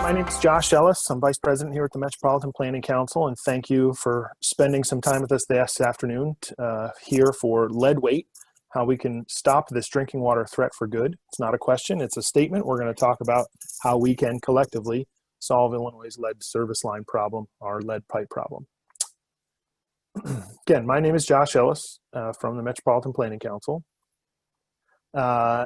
My name is Josh Ellis. I'm Vice President here at the Metropolitan Planning Council, and thank you for spending some time with us this afternoon here for Lead Weight, how we can stop this drinking water threat for good. It's not a question, it's a statement. We're going to talk about how we can collectively solve Illinois' lead service line problem, our lead pipe problem. Again, my name is Josh Ellis from the Metropolitan Planning Council.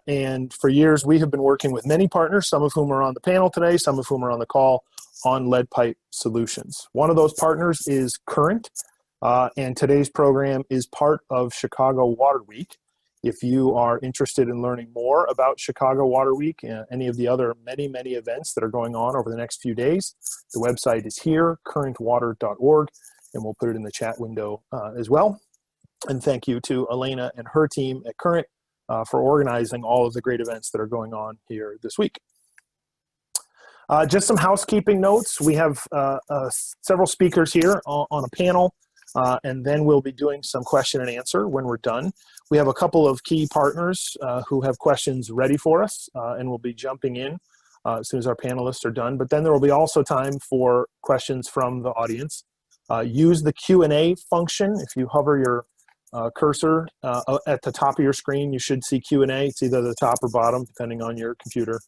And for years, we have been working with many partners, some of whom are on the panel today, some of whom are on the call, on lead pipe solutions. One of those partners is Current, and today's program is part of Chicago Water Week. If you are interested in learning more about Chicago Water Week and any of the other many events that are going on over the next few days, the website is here, currentwater.org, and we'll put it in the chat window as well. And thank you to Elena and her team at Current for organizing all of the great events that are going on here this week. Just some housekeeping notes. We have several speakers here on a panel, and then we'll be doing some question and answer when we're done. We have a couple of key partners who have questions ready for us, and we'll be jumping in as soon as our panelists are done. But then there will be also time for questions from the audience. Use the Q&A function. If you hover your cursor at the top of your screen, you should see Q&A. It's either the top or bottom, depending on your computer.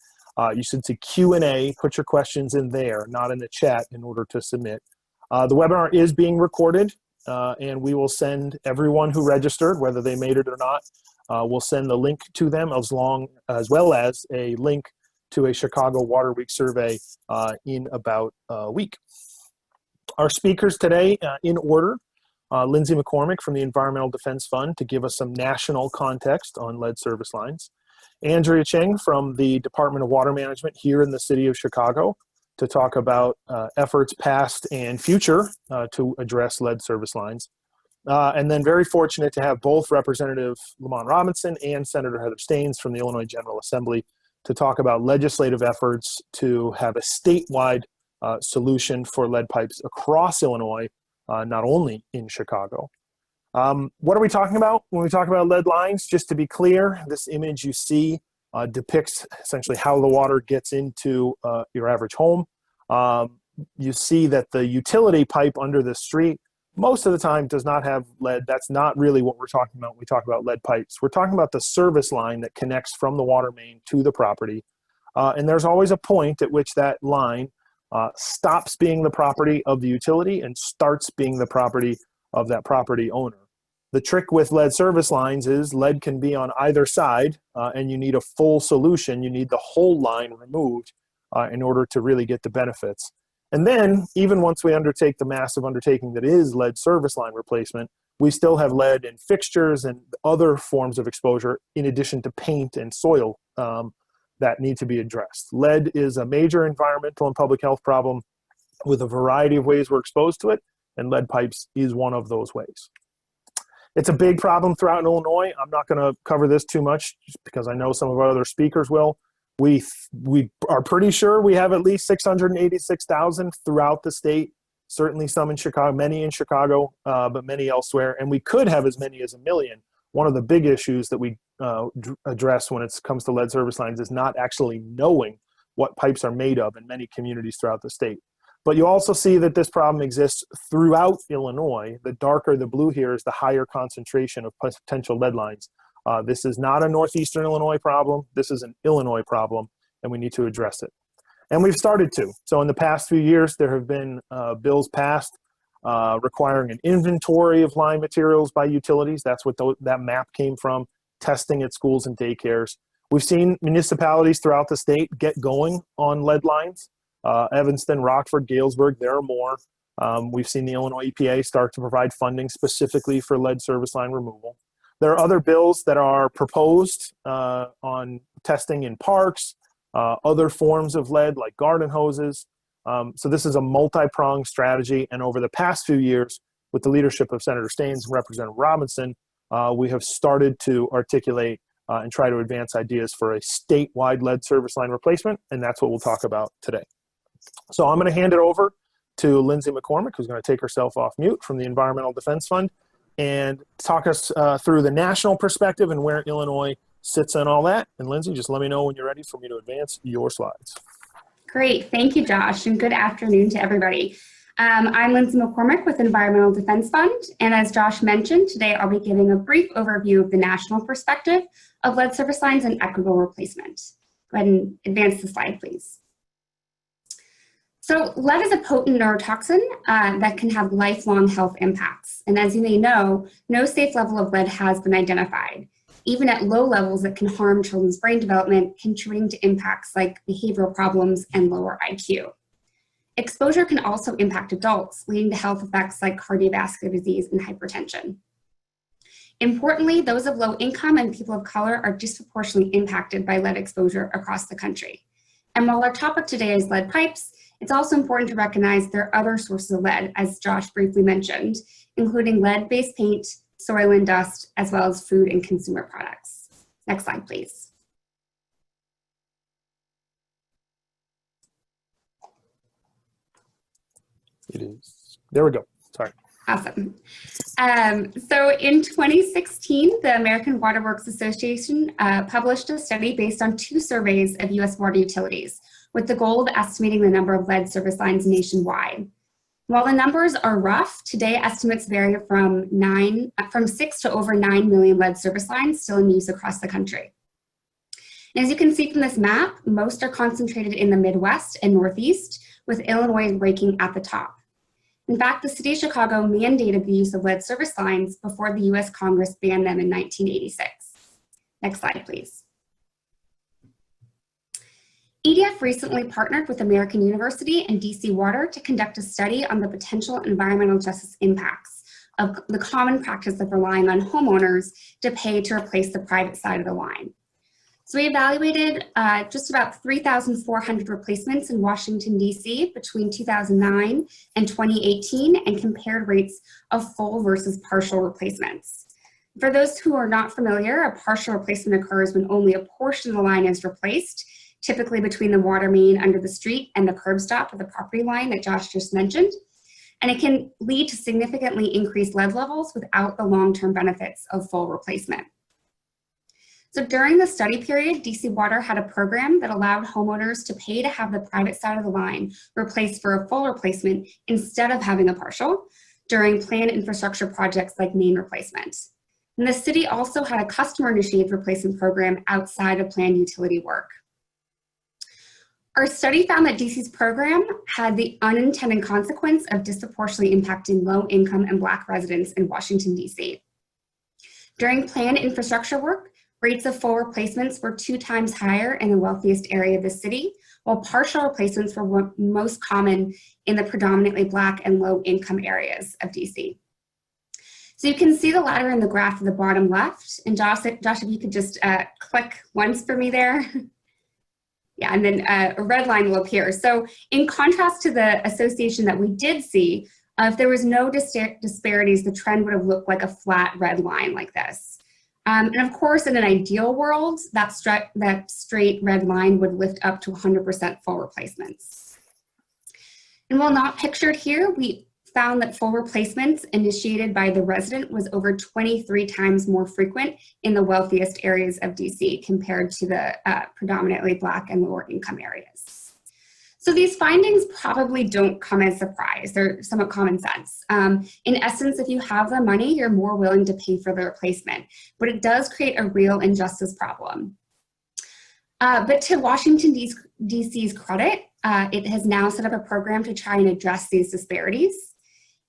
You should see Q&A. Put your questions in there, not in the chat, in order to submit. The webinar is being recorded, and we will send everyone who registered, whether they made it or not, we'll send the link to them as well as a link to a Chicago Water Week survey in about a week. Our speakers today, in order: Lindsay McCormick from the Environmental Defense Fund to give us some national context on lead service lines. Andrea Cheng from the Department of Water Management here in the city of Chicago to talk about efforts past and future to address lead service lines. And then very fortunate to have both Representative Lamont Robinson and Senator Heather Staines from the Illinois General Assembly to talk about legislative efforts to have a statewide solution for lead pipes across Illinois, not only in Chicago. What are we talking about when we talk about lead lines? Just to be clear, this image you see depicts essentially how the water gets into your average home. You see that the utility pipe under the street most of the time does not have lead. That's not really what we're talking about when we talk about lead pipes. We're talking about the service line that connects from the water main to the property. And there's always a point at which that line stops being the property of the utility and starts being the property of that property owner. The trick with lead service lines is lead can be on either side, and you need a full solution. You need the whole line removed in order to really get the benefits. And then, even once we undertake the massive undertaking that is lead service line replacement, we still have lead in fixtures and other forms of exposure in addition to paint and soil that need to be addressed. Lead is a major environmental and public health problem with a variety of ways we're exposed to it, and lead pipes is one of those ways. It's a big problem throughout Illinois. I'm not going to cover this too much just because I know some of our other speakers will. We are pretty sure we have at least 686,000 throughout the state, certainly some in Chicago, many in Chicago, but many elsewhere, and we could have as many as 1 million. One of the big issues that we address when it comes to lead service lines is not actually knowing what pipes are made of in many communities throughout the state. But you also see that this problem exists throughout Illinois. The darker the blue here is the higher concentration of potential lead lines. This is not a northeastern Illinois problem. This is an Illinois problem, and we need to address it. And we've started to. So in the past few years, there have been bills passed requiring an inventory of line materials by utilities. That's what that map came from, testing at schools and daycares. We've seen municipalities throughout the state get going on lead lines. Evanston, Rockford, Galesburg, there are more. We've seen the Illinois EPA start to provide funding specifically for lead service line removal. There are other bills that are proposed on testing in parks, other forms of lead like garden hoses. So this is a multi-pronged strategy, and over the past few years, with the leadership of Senator Staines and Representative Robinson, we have started to articulate and try to advance ideas for a statewide lead service line replacement, and that's what we'll talk about today. So I'm going to hand it over to Lindsay McCormick, who's going to take herself off mute, from the Environmental Defense Fund, and talk us through the national perspective and where Illinois sits in all that. And Lindsay, just let me know when you're ready for me to advance your slides. Great, thank you, Josh, and good afternoon to everybody. I'm Lindsay McCormick with Environmental Defense Fund, and as Josh mentioned, today I'll be giving a brief overview of the national perspective of lead service lines and equitable replacement. Go ahead and advance the slide, please. So lead is a potent neurotoxin that can have lifelong health impacts. And as you may know, no safe level of lead has been identified, even at low levels that can harm children's brain development, contributing to impacts like behavioral problems and lower IQ. Exposure can also impact adults, leading to health effects like cardiovascular disease and hypertension. Importantly, those of low income and people of color are disproportionately impacted by lead exposure across the country. And while our topic today is lead pipes, it's also important to recognize there are other sources of lead, as Josh briefly mentioned, including lead-based paint, soil and dust, as well as food and consumer products. Next slide, please. It is. There we go. Sorry. Awesome. So in 2016, the American Water Works Association published a study based on 2 surveys of U.S. water utilities with the goal of estimating the number of lead service lines nationwide. While the numbers are rough, today estimates vary from 6 to over 9 million lead service lines still in use across the country. And as you can see from this map, most are concentrated in the Midwest and Northeast, with Illinois ranking at the top. In fact, the city of Chicago mandated the use of lead service lines before the US Congress banned them in 1986. Next slide, please. EDF recently partnered with American University and DC Water to conduct a study on the potential environmental justice impacts of the common practice of relying on homeowners to pay to replace the private side of the line. So we evaluated just about 3,400 replacements in Washington, D.C. between 2009 and 2018 and compared rates of full versus partial replacements. For those who are not familiar, a partial replacement occurs when only a portion of the line is replaced, typically between the water main under the street and the curb stop of the property line that Josh just mentioned. And it can lead to significantly increased lead levels without the long-term benefits of full replacement. So during the study period, DC Water had a program that allowed homeowners to pay to have the private side of the line replaced for a full replacement instead of having a partial during planned infrastructure projects like main replacement. And the city also had a customer-initiated replacement program outside of planned utility work. Our study found that DC's program had the unintended consequence of disproportionately impacting low-income and Black residents in Washington, D.C. During planned infrastructure work, rates of full replacements were 2 times higher in the wealthiest area of the city, while partial replacements were most common in the predominantly Black and low-income areas of D.C. So you can see the latter in the graph at the bottom left, and Josh, if you could just click once for me there. Yeah, and then a red line will appear. So in contrast to the association that we did see, if there was no disparities, the trend would have looked like a flat red line like this. And of course, in an ideal world, that straight red line would lift up to 100% full replacements. And while not pictured here, we found that full replacements initiated by the resident was over 23 times more frequent in the wealthiest areas of DC compared to the predominantly Black and lower income areas. So these findings probably don't come as a surprise. They're somewhat common sense. In essence, if you have the money, you're more willing to pay for the replacement, but it does create a real injustice problem. But to Washington, D.C.'s credit, it has now set up a program to try and address these disparities.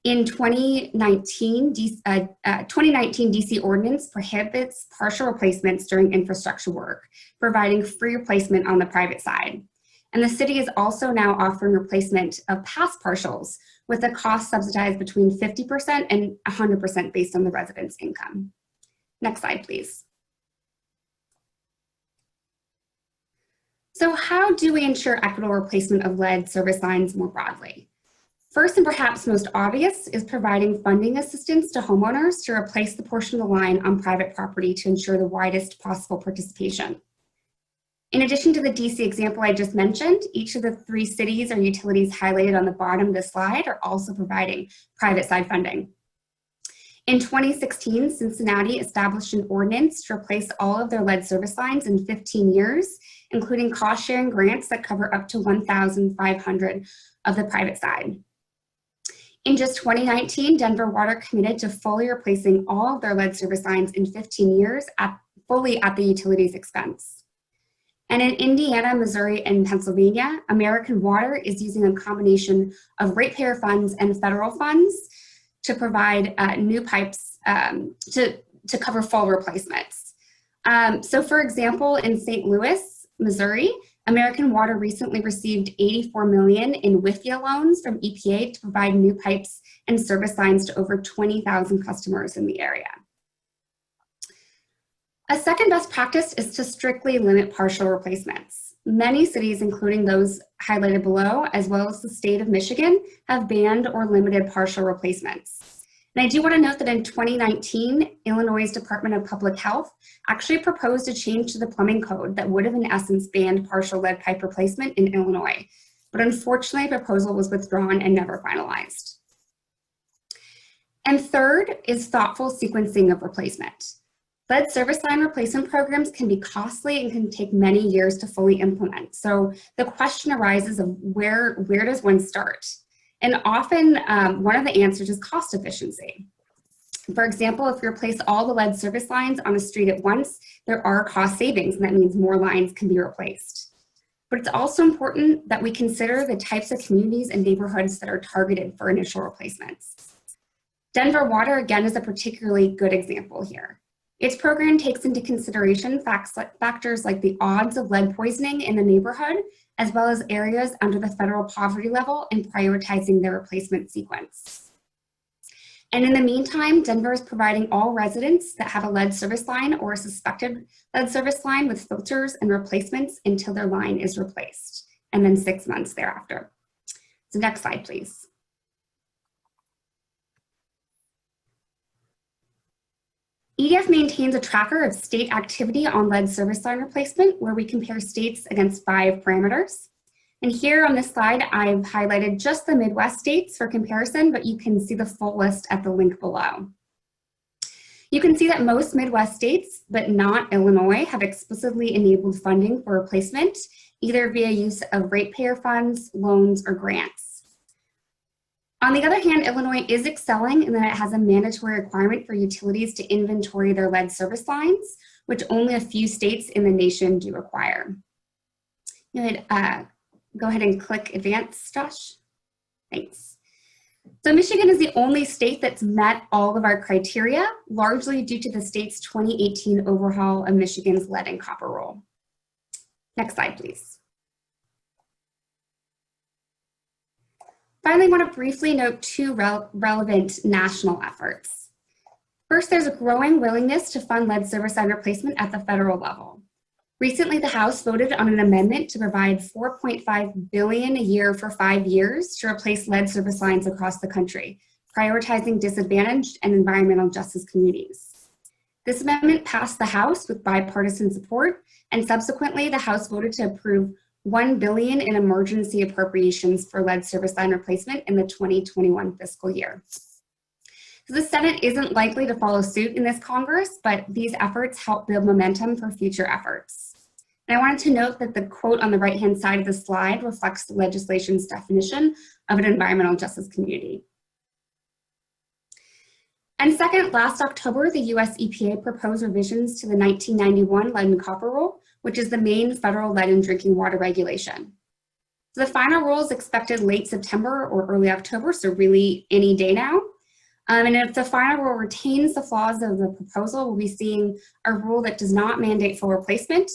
In 2019, DC ordinance prohibits partial replacements during infrastructure work, providing free replacement on the private side. And the city is also now offering replacement of past partials with the cost subsidized between 50% and 100% based on the resident's income. Next slide, please. So how do we ensure equitable replacement of lead service lines more broadly? First and perhaps most obvious is providing funding assistance to homeowners to replace the portion of the line on private property to ensure the widest possible participation. In addition to the DC example I just mentioned, each of the 3 cities or utilities highlighted on the bottom of the slide are also providing private side funding. In 2016, Cincinnati established an ordinance to replace all of their lead service lines in 15 years, including cost-sharing grants that cover up to 1,500 of the private side. In just 2019, Denver Water committed to fully replacing all of their lead service lines in 15 years, fully at the utility's expense. And in Indiana, Missouri, and Pennsylvania, American Water is using a combination of ratepayer funds and federal funds to provide new pipes to cover full replacements. So for example, in St. Louis, Missouri, American Water recently received $84 million in WIFIA loans from EPA to provide new pipes and service lines to over 20,000 customers in the area. A second best practice is to strictly limit partial replacements. Many cities, including those highlighted below, as well as the state of Michigan, have banned or limited partial replacements. And I do want to note that in 2019, Illinois' Department of Public Health actually proposed a change to the plumbing code that would have in essence banned partial lead pipe replacement in Illinois. But unfortunately, the proposal was withdrawn and never finalized. And third is thoughtful sequencing of replacement. Lead service line replacement programs can be costly and can take many years to fully implement. So the question arises of where does one start? And often one of the answers is cost efficiency. For example, if you replace all the lead service lines on a street at once, there are cost savings, and that means more lines can be replaced. But it's also important that we consider the types of communities and neighborhoods that are targeted for initial replacements. Denver Water, again, is a particularly good example here. Its program takes into consideration factors like the odds of lead poisoning in the neighborhood, as well as areas under the federal poverty level in prioritizing their replacement sequence. And in the meantime, Denver is providing all residents that have a lead service line or a suspected lead service line with filters and replacements until their line is replaced, and then 6 months thereafter. So next slide, please. EDF maintains a tracker of state activity on lead service line replacement where we compare states against 5 parameters. And here on this slide, I've highlighted just the Midwest states for comparison, but you can see the full list at the link below. You can see that most Midwest states, but not Illinois, have explicitly enabled funding for replacement, either via use of ratepayer funds, loans, or grants. On the other hand, Illinois is excelling in that it has a mandatory requirement for utilities to inventory their lead service lines, which only a few states in the nation do require. Go ahead and click advance, Josh. Thanks. So Michigan is the only state that's met all of our criteria, largely due to the state's 2018 overhaul of Michigan's lead and copper rule. Next slide, please. Finally, I want to briefly note 2 relevant national efforts. First, there's a growing willingness to fund lead service line replacement at the federal level. Recently, the House voted on an amendment to provide $4.5 billion a year for 5 years to replace lead service lines across the country, prioritizing disadvantaged and environmental justice communities. This amendment passed the House with bipartisan support, and subsequently, the House voted to approve $1 billion in emergency appropriations for lead service line replacement in the 2021 fiscal year. So the Senate isn't likely to follow suit in this Congress, but these efforts help build momentum for future efforts. And I wanted to note that the quote on the right-hand side of the slide reflects the legislation's definition of an environmental justice community. And second, last October, the US EPA proposed revisions to the 1991 lead and copper rule, which is the main federal lead in drinking water regulation. So the final rule is expected late September or early October, so really any day now. And if the final rule retains the flaws of the proposal, we'll be seeing a rule that does not mandate full replacement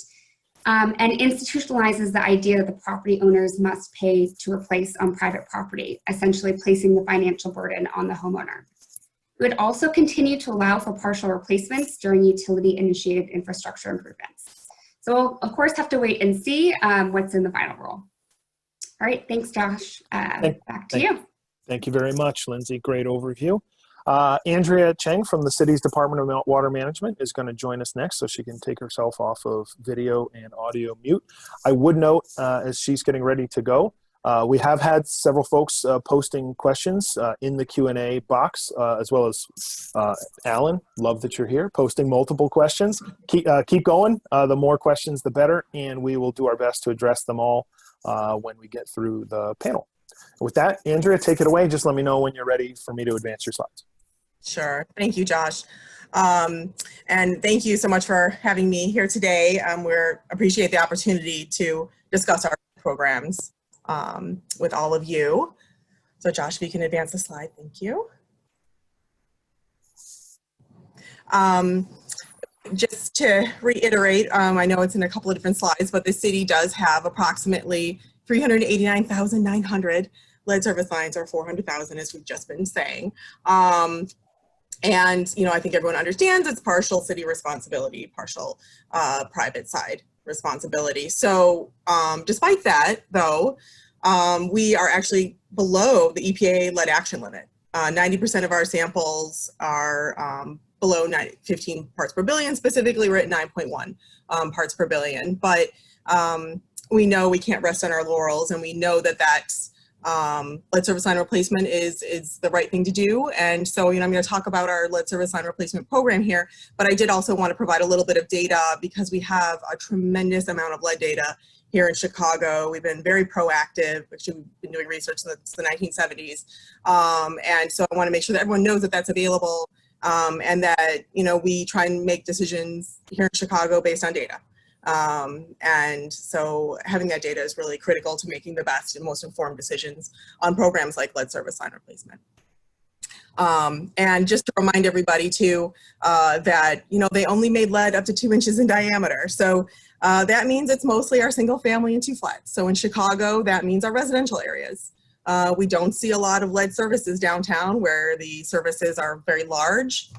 and institutionalizes the idea that the property owners must pay to replace on private property, essentially placing the financial burden on the homeowner. It would also continue to allow for partial replacements during utility-initiated infrastructure improvements. So we'll, of course, have to wait and see what's in the final rule. All right, thanks, Josh. Back to you. Thank you very much, Lindsay. Great overview. Andrea Cheng from the city's Department of Water Management is going to join us next so she can take herself off of video and audio mute. I would note, as she's getting ready to go, We have had several folks posting questions in the Q&A box, as well as Alan. Love that you're here, posting multiple questions. Keep going. The more questions, the better, and we will do our best to address them all when we get through the panel. With that, Andrea, take it away. Just let me know when you're ready for me to advance your slides. Sure. Thank you, Josh. And thank you so much for having me here today. We appreciate the opportunity to discuss our programs with all of you. So Josh, if you can advance the slide, thank you. Just to reiterate, I know it's in a couple of different slides, but the city does have approximately 389,900 lead service lines, or 400,000 as we've just been saying. And, you know, I think everyone understands it's partial city responsibility, partial private side responsibility. So despite that, though, we are actually below the EPA lead action limit. 90% of our samples are below 15 parts per billion. Specifically, we're at 9.1 parts per billion. But we know we can't rest on our laurels, and we know that that's lead service line replacement is the right thing to do. And so, you know, I'm going to talk about our lead service line replacement program here, but I did also want to provide a little bit of data because we have a tremendous amount of lead data here in Chicago. We've been very proactive. Actually, we've been doing research since the 1970s. And so I want to make sure that everyone knows that that's available, and that, you know, we try and make decisions here in Chicago based on data. And so having that data is really critical to making the best and most informed decisions on programs like lead service line replacement. And just to remind everybody too, that, you know, they only made lead up to 2 inches in diameter. So that means it's mostly our single family and 2 flats. So in Chicago, that means our residential areas. We don't see a lot of lead services downtown where the services are very large.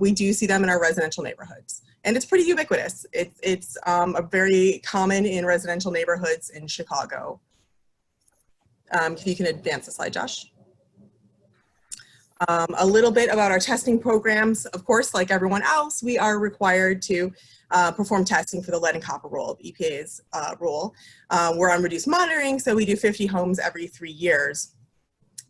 We do see them in our residential neighborhoods. And it's pretty ubiquitous. It's a very common in residential neighborhoods in Chicago. If you can advance the slide, Josh. A little bit about our testing programs. Of course, like everyone else, we are required to perform testing for the lead and copper rule, EPA's rule. We're on reduced monitoring, so we do 50 homes every 3 years.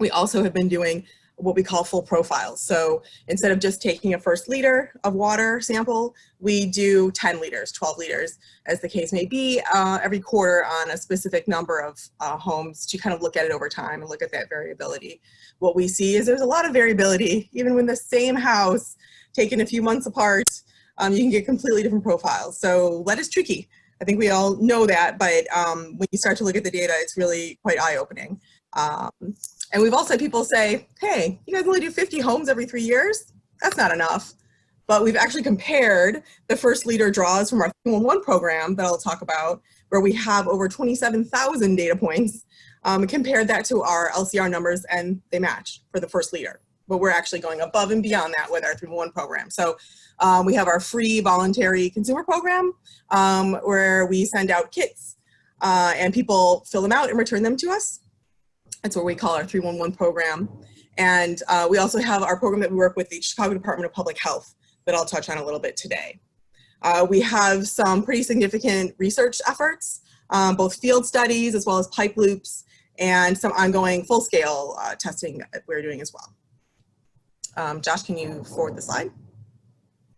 We also have been doing what we call full profiles. So instead of just taking a first liter of water sample, we do 10 liters, 12 liters, as the case may be, every quarter on a specific number of homes to kind of look at it over time and look at that variability. What we see is there's a lot of variability, even when the same house taken a few months apart, you can get completely different profiles. So lead is tricky. I think we all know that, but when you start to look at the data, it's really quite eye-opening. And we've also had people say, hey, you guys only do 50 homes every 3 years? That's not enough. But we've actually compared the first liter draws from our 311 program that I'll talk about, where we have over 27,000 data points, and compared that to our LCR numbers, and they match for the first liter. But we're actually going above and beyond that with our 311 program. So we have our free voluntary consumer program, where we send out kits and people fill them out and return them to us. That's what we call our 311 program. And we also have our program that we work with the Chicago Department of Public Health that I'll touch on a little bit today. We have some pretty significant research efforts, both field studies as well as pipe loops, and some ongoing full-scale testing that we're doing as well. Josh, can you forward the slide?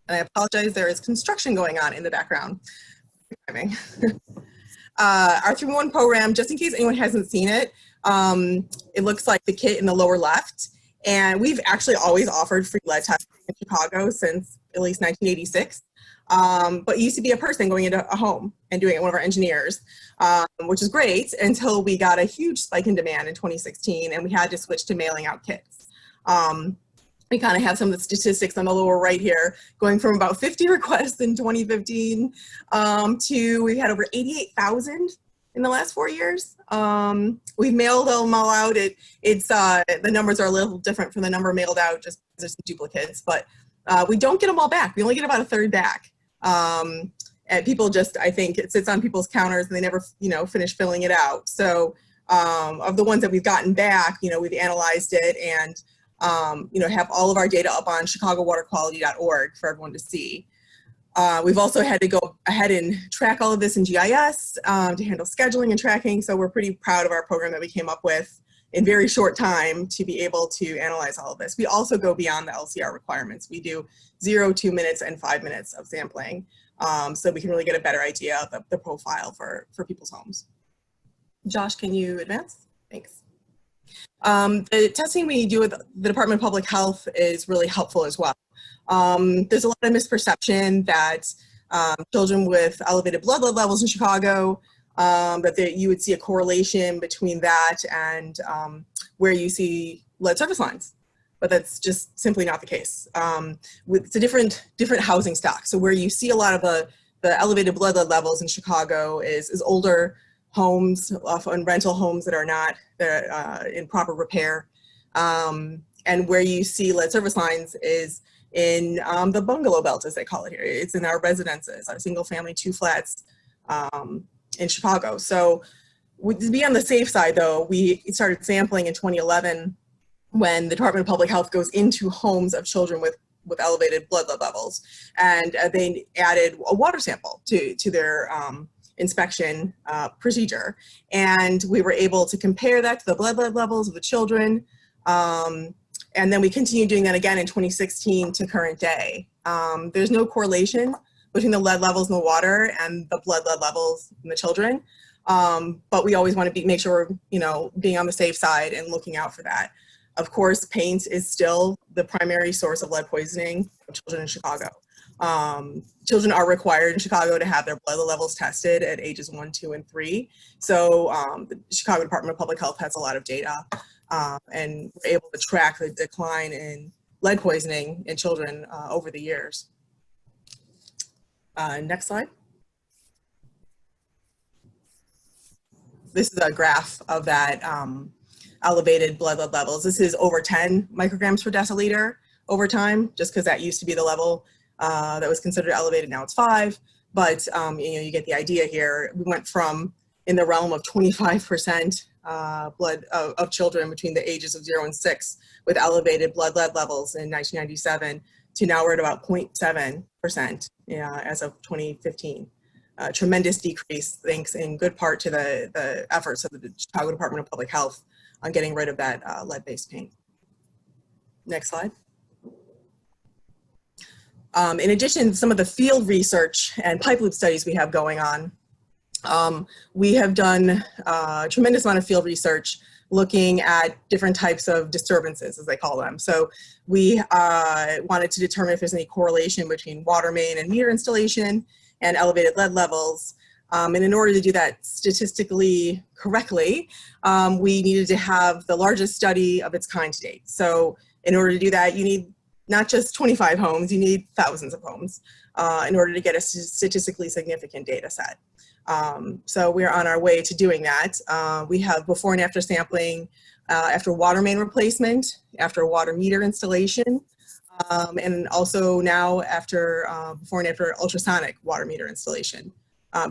And I apologize, there is construction going on in the background. Our 311 program, just in case anyone hasn't seen it, it looks like the kit in the lower left. And we've actually always offered free lead testing in Chicago since at least 1986. But it used to be a person going into a home and doing it, one of our engineers, which is great until we got a huge spike in demand in 2016 and we had to switch to mailing out kits. We kind of have some of the statistics on the lower right here, going from about 50 requests in 2015 to we've had over 88,000 in the last 4 years. We've mailed them all out. The numbers are a little different from the number mailed out just because there's some duplicates, but we don't get them all back. We only get about a third back. And people just, I think it sits on people's counters and they never, finish filling it out. So of the ones that we've gotten back, we've analyzed it and, have all of our data up on chicagowaterquality.org for everyone to see. We've also had to go ahead and track all of this in GIS to handle scheduling and tracking. So we're pretty proud of our program that we came up with in very short time to be able to analyze all of this. We also go beyond the LCR requirements. We do 0, 2 minutes, and 5 minutes of sampling. So we can really get a better idea of the profile for people's homes. Josh, can you advance? Thanks. The testing we do with the Department of Public Health is really helpful as well. There's a lot of misperception that children with elevated blood lead levels in Chicago, that you would see a correlation between that and where you see lead service lines. But that's just simply not the case. It's a different housing stock. So where you see a lot of the elevated blood lead levels in Chicago is older homes, often rental homes that are not in proper repair. And where you see lead service lines is in the bungalow belt, as they call it here. It's in our residences, our single family 2 flats in Chicago. So to be on the safe side though, we started sampling in 2011 when the Department of Public Health goes into homes of children with elevated blood lead levels. And they added a water sample to their inspection procedure. And we were able to compare that to the blood lead levels of the children. And then we continued doing that again in 2016 to current day. There's no correlation between the lead levels in the water and the blood lead levels in the children. But we always want to make sure we're, being on the safe side and looking out for that. Of course, paint is still the primary source of lead poisoning of children in Chicago. Children are required in Chicago to have their blood levels tested at ages 1, 2, and 3. So the Chicago Department of Public Health has a lot of data, and we're able to track the decline in lead poisoning in children over the years. Next slide. This is a graph of that elevated blood lead levels. This is over 10 micrograms per deciliter over time, just because that used to be the level that was considered elevated. Now it's 5, but you get the idea here. We went from in the realm of 25% blood of children between the ages of 0 and 6 with elevated blood lead levels in 1997 to now we're at about 0.7% as of 2015. Tremendous decrease, thanks in good part to the efforts of the Chicago Department of Public Health on getting rid of that lead-based paint. Next slide. In addition to some of the field research and pipe loop studies we have going on, we have done a tremendous amount of field research looking at different types of disturbances, as they call them. So we wanted to determine if there's any correlation between water main and meter installation and elevated lead levels. And in order to do that statistically correctly, we needed to have the largest study of its kind to date. So in order to do that, you need not just 25 homes, you need thousands of homes in order to get a statistically significant data set. So we're on our way to doing that. We have before and after sampling, after water main replacement, after water meter installation, and also now after before and after ultrasonic water meter installation.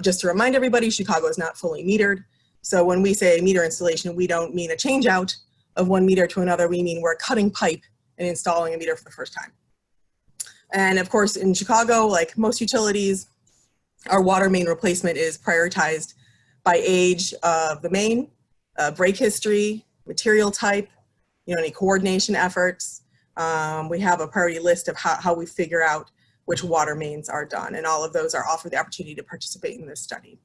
Just to remind everybody, Chicago is not fully metered. So when we say meter installation, we don't mean a change out of one meter to another. We mean we're cutting pipe and installing a meter for the first time. And of course, in Chicago, like most utilities, our water main replacement is prioritized by age of the main, break history, material type, any coordination efforts. We have a priority list of how we figure out which water mains are done, and all of those are offered the opportunity to participate in this study.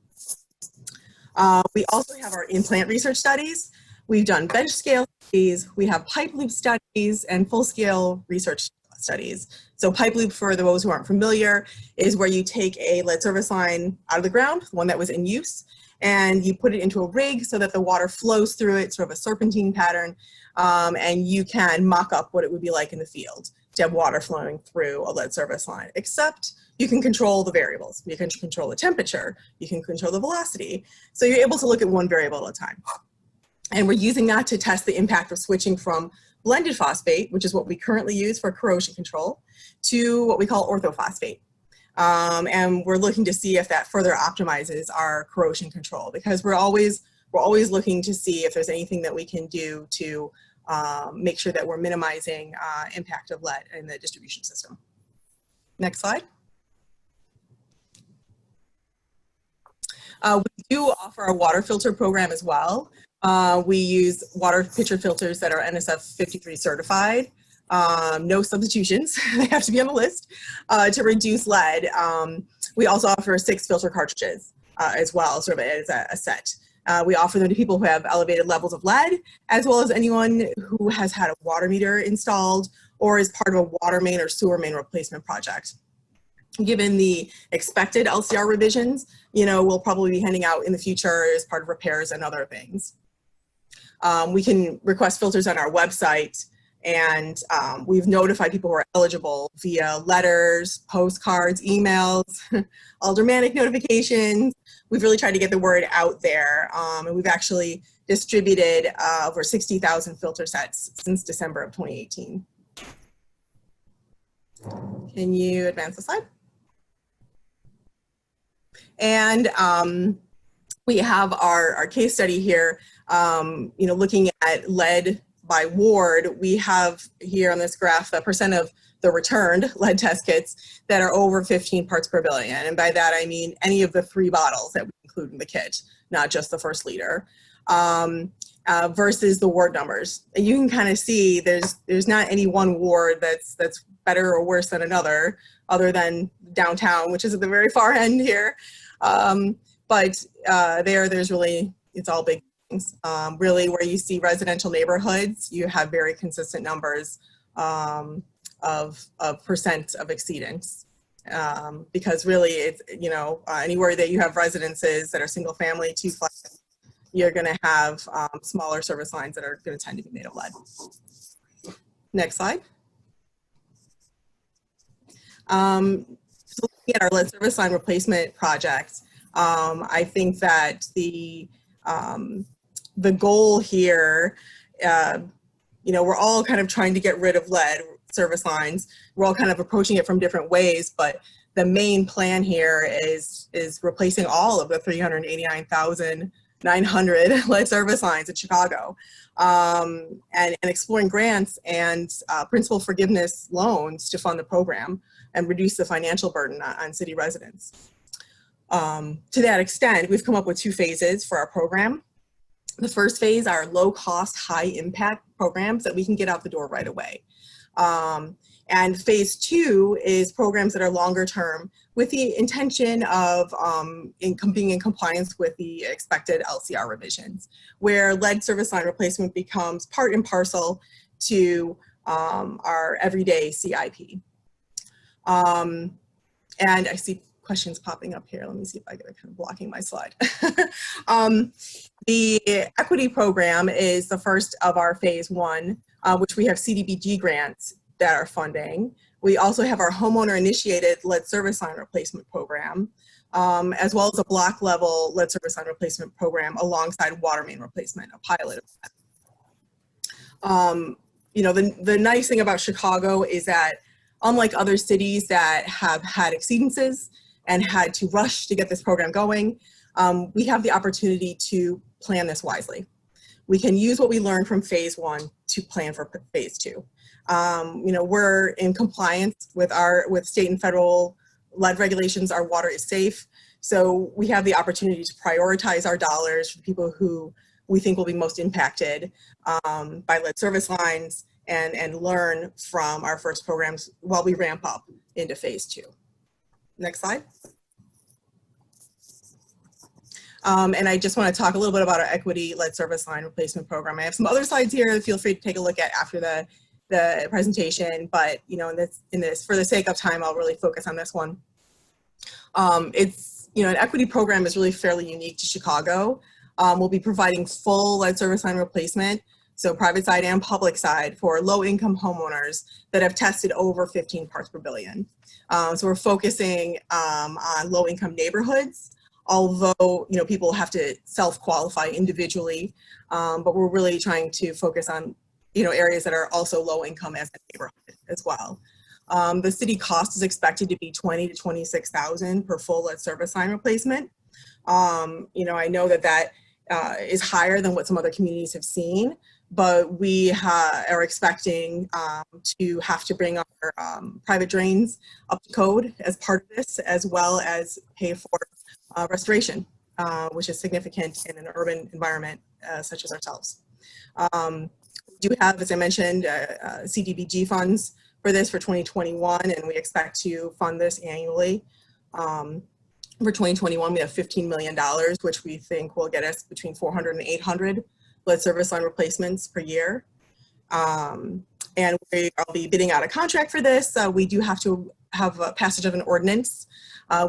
We also have our in-plant research studies. We've done bench scale studies, we have pipe loop studies, and full-scale research studies. So pipe loop, for those who aren't familiar, is where you take a lead service line out of the ground, one that was in use, and you put it into a rig so that the water flows through it, sort of a serpentine pattern, and you can mock up what it would be like in the field to have water flowing through a lead service line, except you can control the variables. You can control the temperature, you can control the velocity. So you're able to look at one variable at a time. And we're using that to test the impact of switching from blended phosphate, which is what we currently use for corrosion control, to what we call orthophosphate. And we're looking to see if that further optimizes our corrosion control, because we're always looking to see if there's anything that we can do to make sure that we're minimizing impact of lead in the distribution system. Next slide. We do offer a water filter program as well. We use water pitcher filters that are NSF 53 certified. No substitutions, they have to be on the list, to reduce lead. We also offer 6 filter cartridges as well, sort of as a set. We offer them to people who have elevated levels of lead, as well as anyone who has had a water meter installed or is part of a water main or sewer main replacement project. Given the expected LCR revisions, we'll probably be handing out in the future as part of repairs and other things. We can request filters on our website, and we've notified people who are eligible via letters, postcards, emails, aldermanic notifications. We've really tried to get the word out there, and we've actually distributed over 60,000 filter sets since December of 2018. Can you advance the slide? And we have our case study here, looking at lead by ward. We have here on this graph the percent of the returned lead test kits that are over 15 parts per billion. And by that, I mean any of the 3 bottles that we include in the kit, not just the first liter, versus the ward numbers. And you can kind of see there's not any one ward that's better or worse than another, other than downtown, which is at the very far end here. But there's really, it's all big things. Really, where you see residential neighborhoods, you have very consistent numbers of percent of exceedance. Because really, it's, anywhere that you have residences that are single family, 2-flex, you're going to have smaller service lines that are going to tend to be made of lead. Next slide. So looking at our lead service line replacement project, I think that the goal here, we're all kind of trying to get rid of lead service lines. We're all kind of approaching it from different ways, but the main plan here is replacing all of the 389,900 lead service lines in Chicago, and exploring grants and principal forgiveness loans to fund the program and reduce the financial burden on city residents. To that extent, we've come up with 2 phases for our program. The first phase are low cost, high impact programs that we can get out the door right away. And phase 2 is programs that are longer term with the intention of being in compliance with the expected LCR revisions, where lead service line replacement becomes part and parcel to our everyday CIP. And I see questions popping up here. Let me see if I get it kind of blocking my slide. The equity program is the first of our phase 1, which we have CDBG grants that are funding. We also have our homeowner initiated lead service line replacement program, as well as a block level lead service line replacement program alongside water main replacement, a pilot of that. The nice thing about Chicago is that unlike other cities that have had exceedances and had to rush to get this program going, we have the opportunity to plan this wisely. We can use what we learned from phase 1 to plan for phase 2. We're in compliance with state and federal lead regulations. Our water is safe. So we have the opportunity to prioritize our dollars for people who we think will be most impacted by lead service lines, and learn from our first programs while we ramp up into phase 2. Next slide. And I just want to talk a little bit about our equity lead service line replacement program. I have some other slides here. Feel free to take a look at after the presentation, but in this, for the sake of time, I'll really focus on this one. It's, an equity program is really fairly unique to Chicago. We'll be providing full lead service line replacement, so private side and public side, for low-income homeowners that have tested over 15 parts per billion. So we're focusing on low-income neighborhoods, although people have to self-qualify individually, but we're really trying to focus on areas that are also low-income as a neighborhood as well. The city cost is expected to be $20,000 to $26,000 per full lead service line replacement. I know that is higher than what some other communities have seen, but we are expecting to have to bring our private drains up to code as part of this, as well as pay for restoration which is significant in an urban environment such as ourselves. We do have, as I mentioned, CDBG funds for this for 2021, and we expect to fund this annually. For 2021, we have $15 million, which we think will get us between 400 and 800 lead service line replacements per year. And I'll be bidding out a contract for this. We do have to have a passage of an ordinance,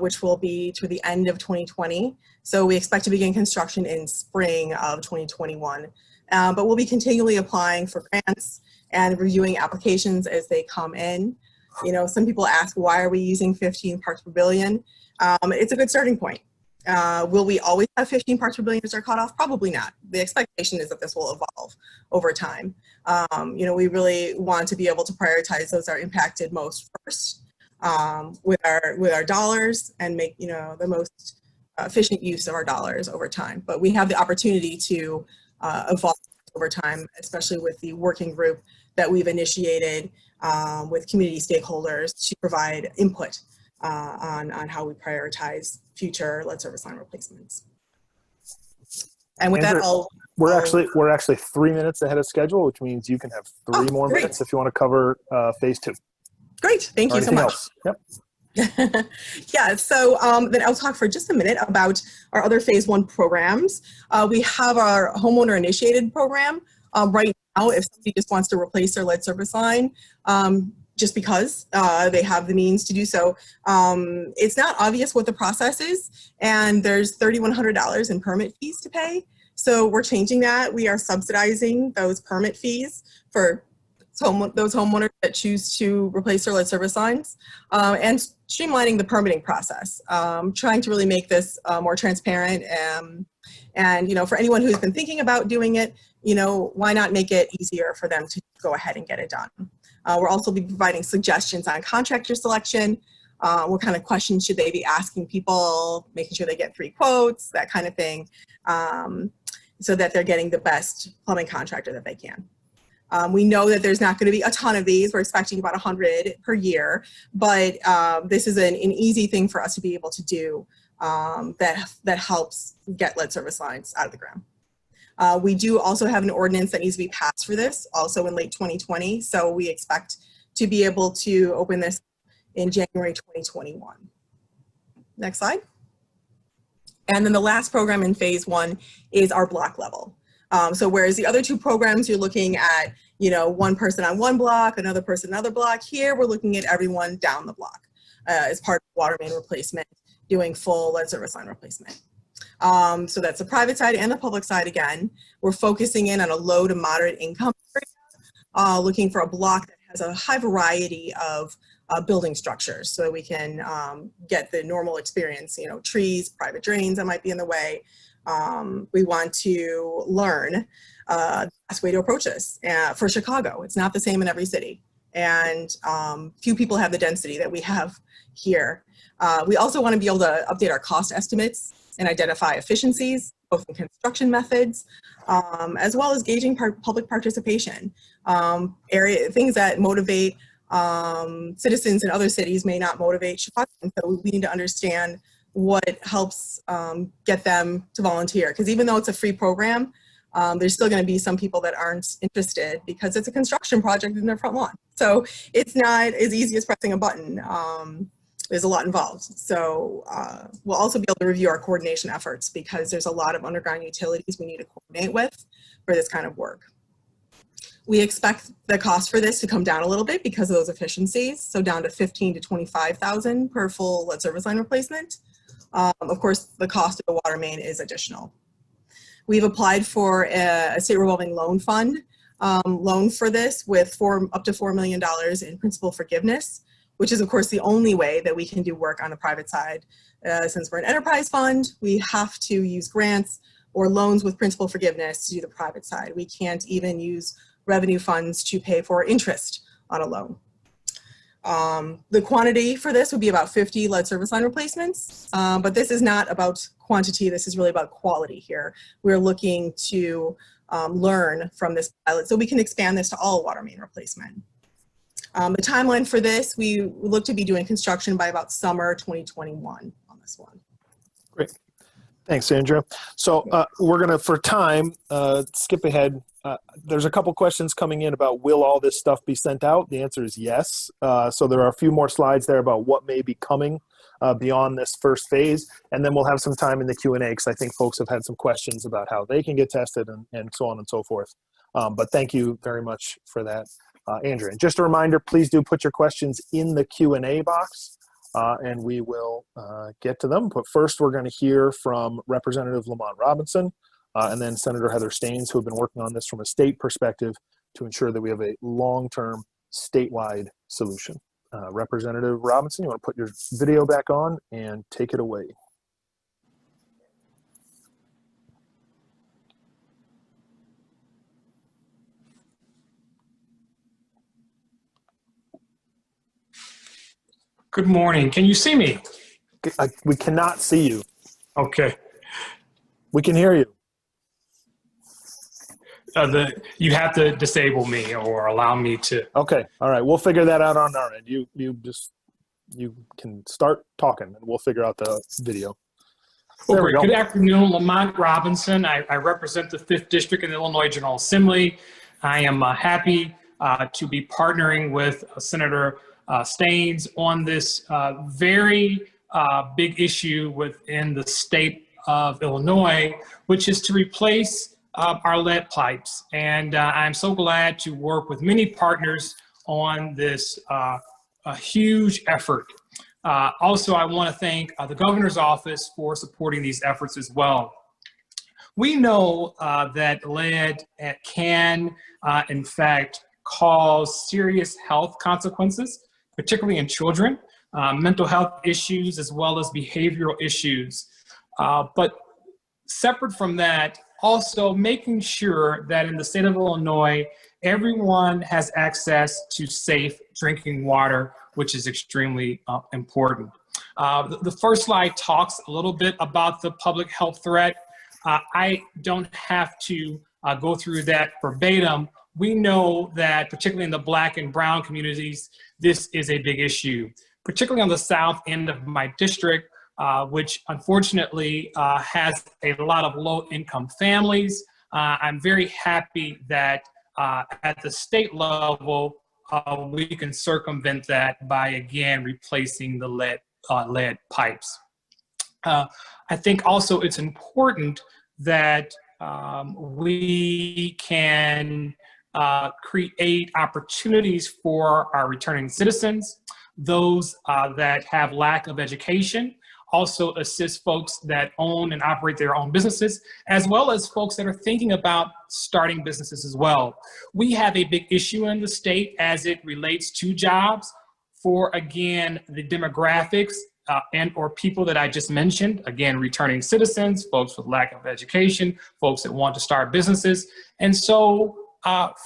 which will be to the end of 2020. So we expect to begin construction in spring of 2021. But we'll be continually applying for grants and reviewing applications as they come in. You know, some people ask, why are we using 15 parts per billion? It's a good starting point. Will we always have 15 parts per billion as our cutoff? Probably not. The expectation is that this will evolve over time. You know, we really want to be able to prioritize those that are impacted most first with our dollars and make, you know, the most efficient use of our dollars over time. But we have the opportunity to evolve over time, especially with the working group that we've initiated with community stakeholders to provide input on how we prioritize future lead service line replacements. And with Andrew, that, we're actually 3 minutes ahead of schedule, which means you can have three more great. minutes if you want to cover phase 2. Great, thank you so much. Else? Yep. Yeah, so then I'll talk for just a minute about our other phase 1 programs. We have our homeowner initiated program. Right now, if somebody just wants to replace their lead service line, just because they have the means to do so, it's not obvious what the process is, and there's $3,100 in permit fees to pay. So we're changing that. We are subsidizing those permit fees for those homeowners that choose to replace their lead service lines, and streamlining the permitting process, trying to really make this more transparent. And you know, for anyone who's been thinking about doing it, you know, why not make it easier for them to go ahead and get it done? We'll also be providing suggestions on contractor selection. What kind of questions should they be asking people, making sure they get 3 quotes, that kind of thing, so that they're getting the best plumbing contractor that they can. We know that there's not going to be a ton of these. We're expecting about 100 per year, but this is an easy thing for us to be able to do that helps get lead service lines out of the ground. We do also have an ordinance that needs to be passed for this, also in late 2020. So we expect to be able to open this in January 2021. Next slide. And then the last program in phase 1 is our block level. So whereas the other 2 programs, you're looking at, you know, one person on one block, another person another block, here we're looking at everyone down the block as part of water main replacement, doing full lead service line replacement. So that's the private side and the public side again. We're focusing in on a low to moderate income area, looking for a block that has a high variety of building structures so that we can get the normal experience, you know, trees, private drains that might be in the way. We want to learn the best way to approach this. For Chicago, it's not the same in every city, and few people have the density that we have here. We also want to be able to update our cost estimates and identify efficiencies, both in construction methods, as well as gauging public participation. Things that motivate citizens in other cities may not motivate Chicago, and so we need to understand what helps get them to volunteer. Because even though it's a free program, there's still going to be some people that aren't interested because it's a construction project in their front lawn. So it's not as easy as pressing a button. There's a lot involved. So we'll also be able to review our coordination efforts because there's a lot of underground utilities we need to coordinate with for this kind of work. We expect the cost for this to come down a little bit because of those efficiencies. So down to $15,000 to $25,000 per full lead service line replacement. Of course, the cost of the water main is additional. We've applied for a state revolving loan fund loan for this with up to $4 million in principal forgiveness, which is of course the only way that we can do work on the private side. Since we're an enterprise fund, we have to use grants or loans with principal forgiveness to do the private side. We can't even use revenue funds to pay for interest on a loan. The quantity for this would be about 50 lead service line replacements, but this is not about quantity, this is really about quality here. We're looking to learn from this pilot so we can expand this to all water main replacement. The timeline for this, we look to be doing construction by about summer 2021 on this one. Great. Thanks, Andrew. So we're going to, for time, skip ahead. There's a couple questions coming in about will all this stuff be sent out? The answer is yes. So there are a few more slides there about what may be coming beyond this first phase. And then we'll have some time in the Q&A because I think folks have had some questions about how they can get tested and so on and so forth. But thank you very much for that, Andrew. And just a reminder, please do put your questions in the Q&A box. And we will get to them. But first, we're going to hear from Representative Lamont Robinson and then Senator Heather Staines, who have been working on this from a state perspective to ensure that we have a long-term statewide solution. Representative Robinson, you want to put your video back on and take it away. Good morning. Can you see me? We cannot see you. Okay. We can hear you. You have to disable me or allow me to. Okay. All right. We'll figure that out on our end. You can start talking and we'll figure out the video. There we go. Good afternoon, Lamont Robinson. I represent the 5th District in the Illinois General Assembly. I am happy to be partnering with Senator Staines on this very big issue within the state of Illinois, which is to replace our lead pipes. And I'm so glad to work with many partners on this a huge effort. Also, I want to thank the governor's office for supporting these efforts as well. We know that lead can, in fact, cause serious health consequences, particularly in children, mental health issues, as well as behavioral issues. But separate from that, also making sure that in the state of Illinois, everyone has access to safe drinking water, which is extremely important. The first slide talks a little bit about the public health threat. I don't have to go through that verbatim. We know that particularly in the Black and brown communities, this is a big issue, particularly on the south end of my district, which unfortunately has a lot of low-income families. I'm very happy that at the state level, we can circumvent that by, again, replacing the lead pipes. I think also it's important that we can create opportunities for our returning citizens, those that have lack of education, also assist folks that own and operate their own businesses, as well as folks that are thinking about starting businesses as well. We have a big issue in the state as it relates to jobs for, again, the demographics and or people that I just mentioned, again, returning citizens, folks with lack of education, folks that want to start businesses. And so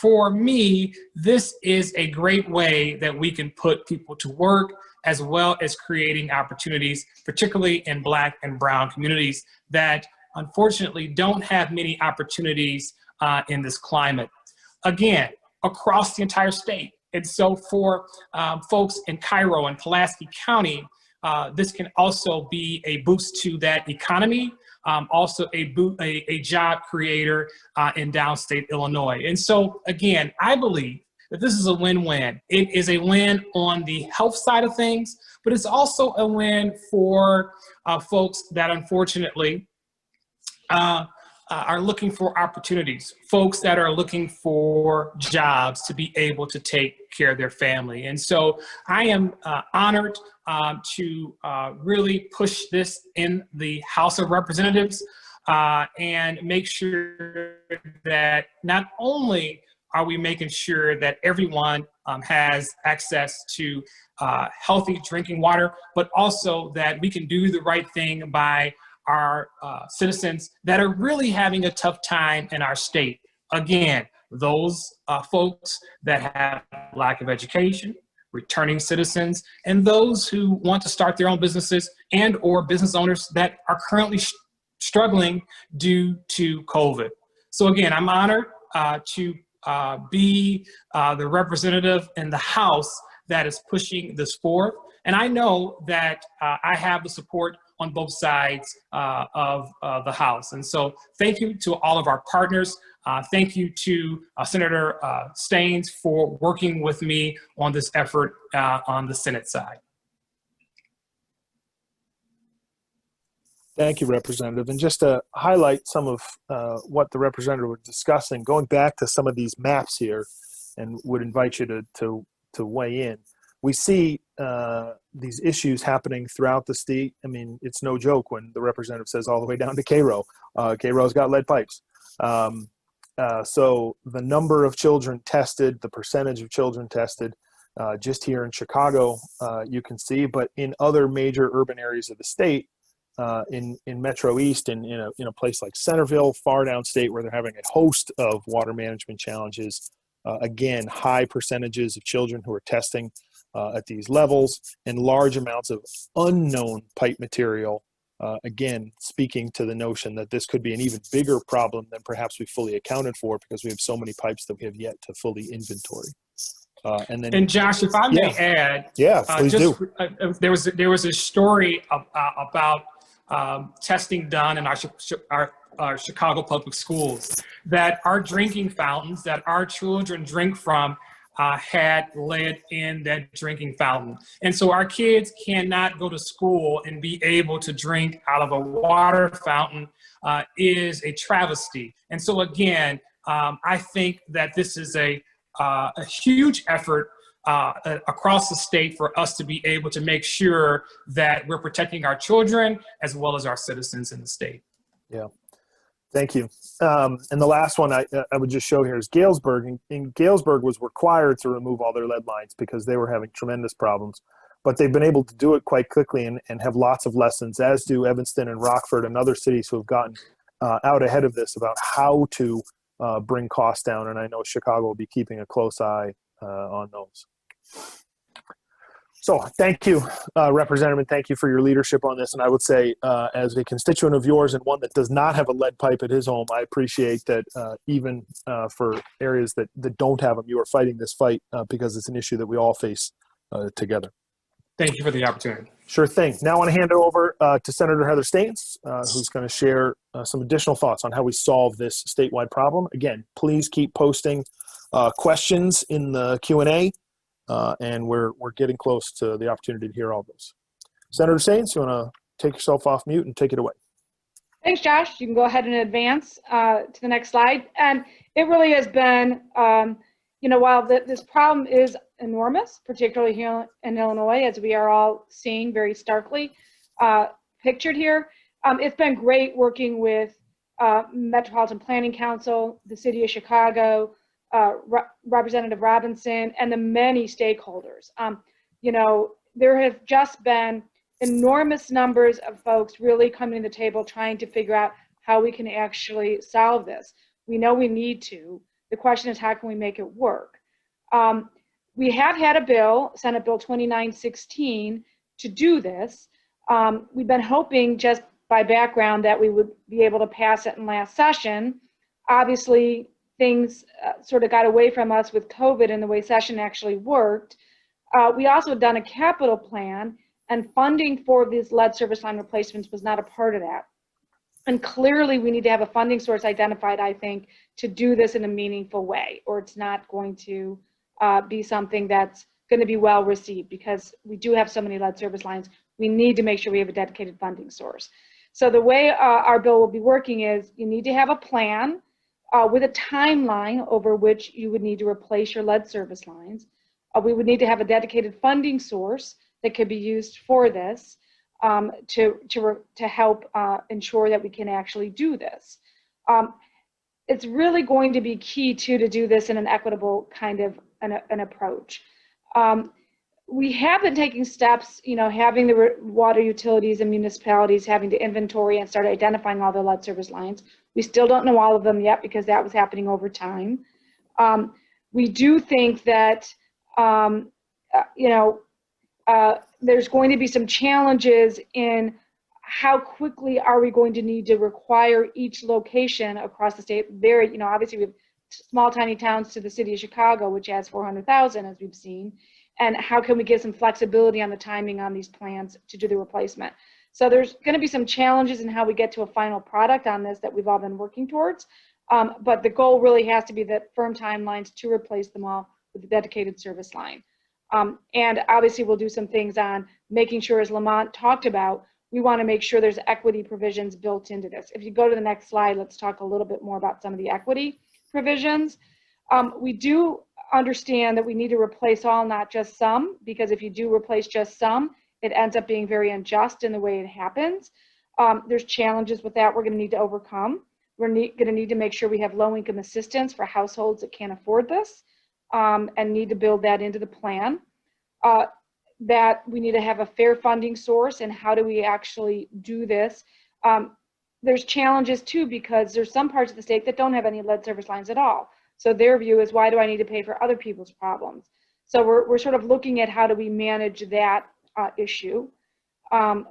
for me, this is a great way that we can put people to work, as well as creating opportunities, particularly in Black and brown communities that unfortunately don't have many opportunities in this climate. Again, across the entire state. And so for folks in Cairo and Pulaski County, this can also be a boost to that economy, also a job creator in downstate Illinois. And so again, I believe that this is a win-win. It is a win on the health side of things, but it's also a win for folks that unfortunately are looking for opportunities, folks that are looking for jobs to be able to take care of their family. And so I am honored to really push this in the House of Representatives and make sure that not only are we making sure that everyone has access to healthy drinking water, but also that we can do the right thing by our citizens that are really having a tough time in our state. Again, those folks that have lack of education, returning citizens, and those who want to start their own businesses and or business owners that are currently struggling due to COVID. So again, I'm honored to be the representative in the House that is pushing this forth. And I know that I have the support on both sides of the House. And so thank you to all of our partners. Thank you to Senator Staines for working with me on this effort on the Senate side. Thank you, Representative. And just to highlight some of what the Representative was discussing, going back to some of these maps here, and would invite you to weigh in. We see these issues happening throughout the state. I mean, it's no joke when the Representative says all the way down to Cairo. Cairo's got lead pipes. So the number of children tested, the percentage of children tested, just here in Chicago, you can see, but in other major urban areas of the state, in Metro East and in a place like Centerville, far downstate, where they're having a host of water management challenges. Again, high percentages of children who are testing at these levels, and large amounts of unknown pipe material. Again, speaking to the notion that this could be an even bigger problem than perhaps we fully accounted for, because we have so many pipes that we have yet to fully inventory. And Josh, if I may add, please do. There was a story about testing done in our Chicago public schools, that our drinking fountains that our children drink from had lead in that drinking fountain. And so our kids cannot go to school and be able to drink out of a water fountain is a travesty. And so again, I think that this is a huge effort across the state for us to be able to make sure that we're protecting our children as well as our citizens in the state. Yeah, thank you. And the last one I would just show here is Galesburg. And Galesburg was required to remove all their lead lines because they were having tremendous problems. But they've been able to do it quite quickly and have lots of lessons, as do Evanston and Rockford and other cities who have gotten out ahead of this about how to bring costs down. And I know Chicago will be keeping a close eye on those. So thank you, Representative, thank you for your leadership on this. And I would say, as a constituent of yours and one that does not have a lead pipe at his home, I appreciate that even for areas that don't have them, you are fighting this fight because it's an issue that we all face together. Thank you for the opportunity. Sure thing. Now I want to hand it over to Senator Heather Staines, who's going to share some additional thoughts on how we solve this statewide problem. Again, please keep posting questions in the Q&A. And we're getting close to the opportunity to hear all those. Senator Staines, you want to take yourself off mute and take it away? Thanks, Josh. You can go ahead and advance to the next slide. And it really has been, while this problem is enormous, particularly here in Illinois, as we are all seeing very starkly pictured here, it's been great working with Metropolitan Planning Council, the City of Chicago, Representative Robinson, and the many stakeholders. There have just been enormous numbers of folks really coming to the table trying to figure out how we can actually solve this. We know we need to. The question is, how can we make it work? We have had a bill, Senate Bill 2916, to do this. We've been hoping, just by background, that we would be able to pass it in last session. Obviously, things sort of got away from us with COVID and the way session actually worked. We also had done a capital plan, and funding for these lead service line replacements was not a part of that. And clearly we need to have a funding source identified, I think, to do this in a meaningful way, or it's not going to be something that's going to be well received, because we do have so many lead service lines. We need to make sure we have a dedicated funding source. So the way our bill will be working is, you need to have a plan with a timeline over which you would need to replace your lead service lines. We would need to have a dedicated funding source that could be used for this to help ensure that we can actually do this. It's really going to be key to do this in an equitable kind of an approach. We have been taking steps, having the water utilities and municipalities having to inventory and start identifying all the lead service lines. We still don't know all of them yet, because that was happening over time. We do think that, there's going to be some challenges in how quickly are we going to need to require each location across the state. Obviously we have small, tiny towns to the city of Chicago, which has 400,000, as we've seen. And how can we get some flexibility on the timing on these plans to do the replacement? So there's going to be some challenges in how we get to a final product on this that we've all been working towards. But the goal really has to be that firm timelines to replace them all with a dedicated service line. And obviously we'll do some things on making sure, as Lamont talked about, we want to make sure there's equity provisions built into this. If you go to the next slide, let's talk a little bit more about some of the equity provisions. We do understand that we need to replace all, not just some, because if you do replace just some, it ends up being very unjust in the way it happens. There's challenges with that we're going to need to overcome. We're going to need to make sure we have low-income assistance for households that can't afford this, and need to build that into the plan. That we need to have a fair funding source, and how do we actually do this? There's challenges too, because there's some parts of the state that don't have any lead service lines at all. So their view is, why do I need to pay for other people's problems? So we're sort of looking at how do we manage that issue.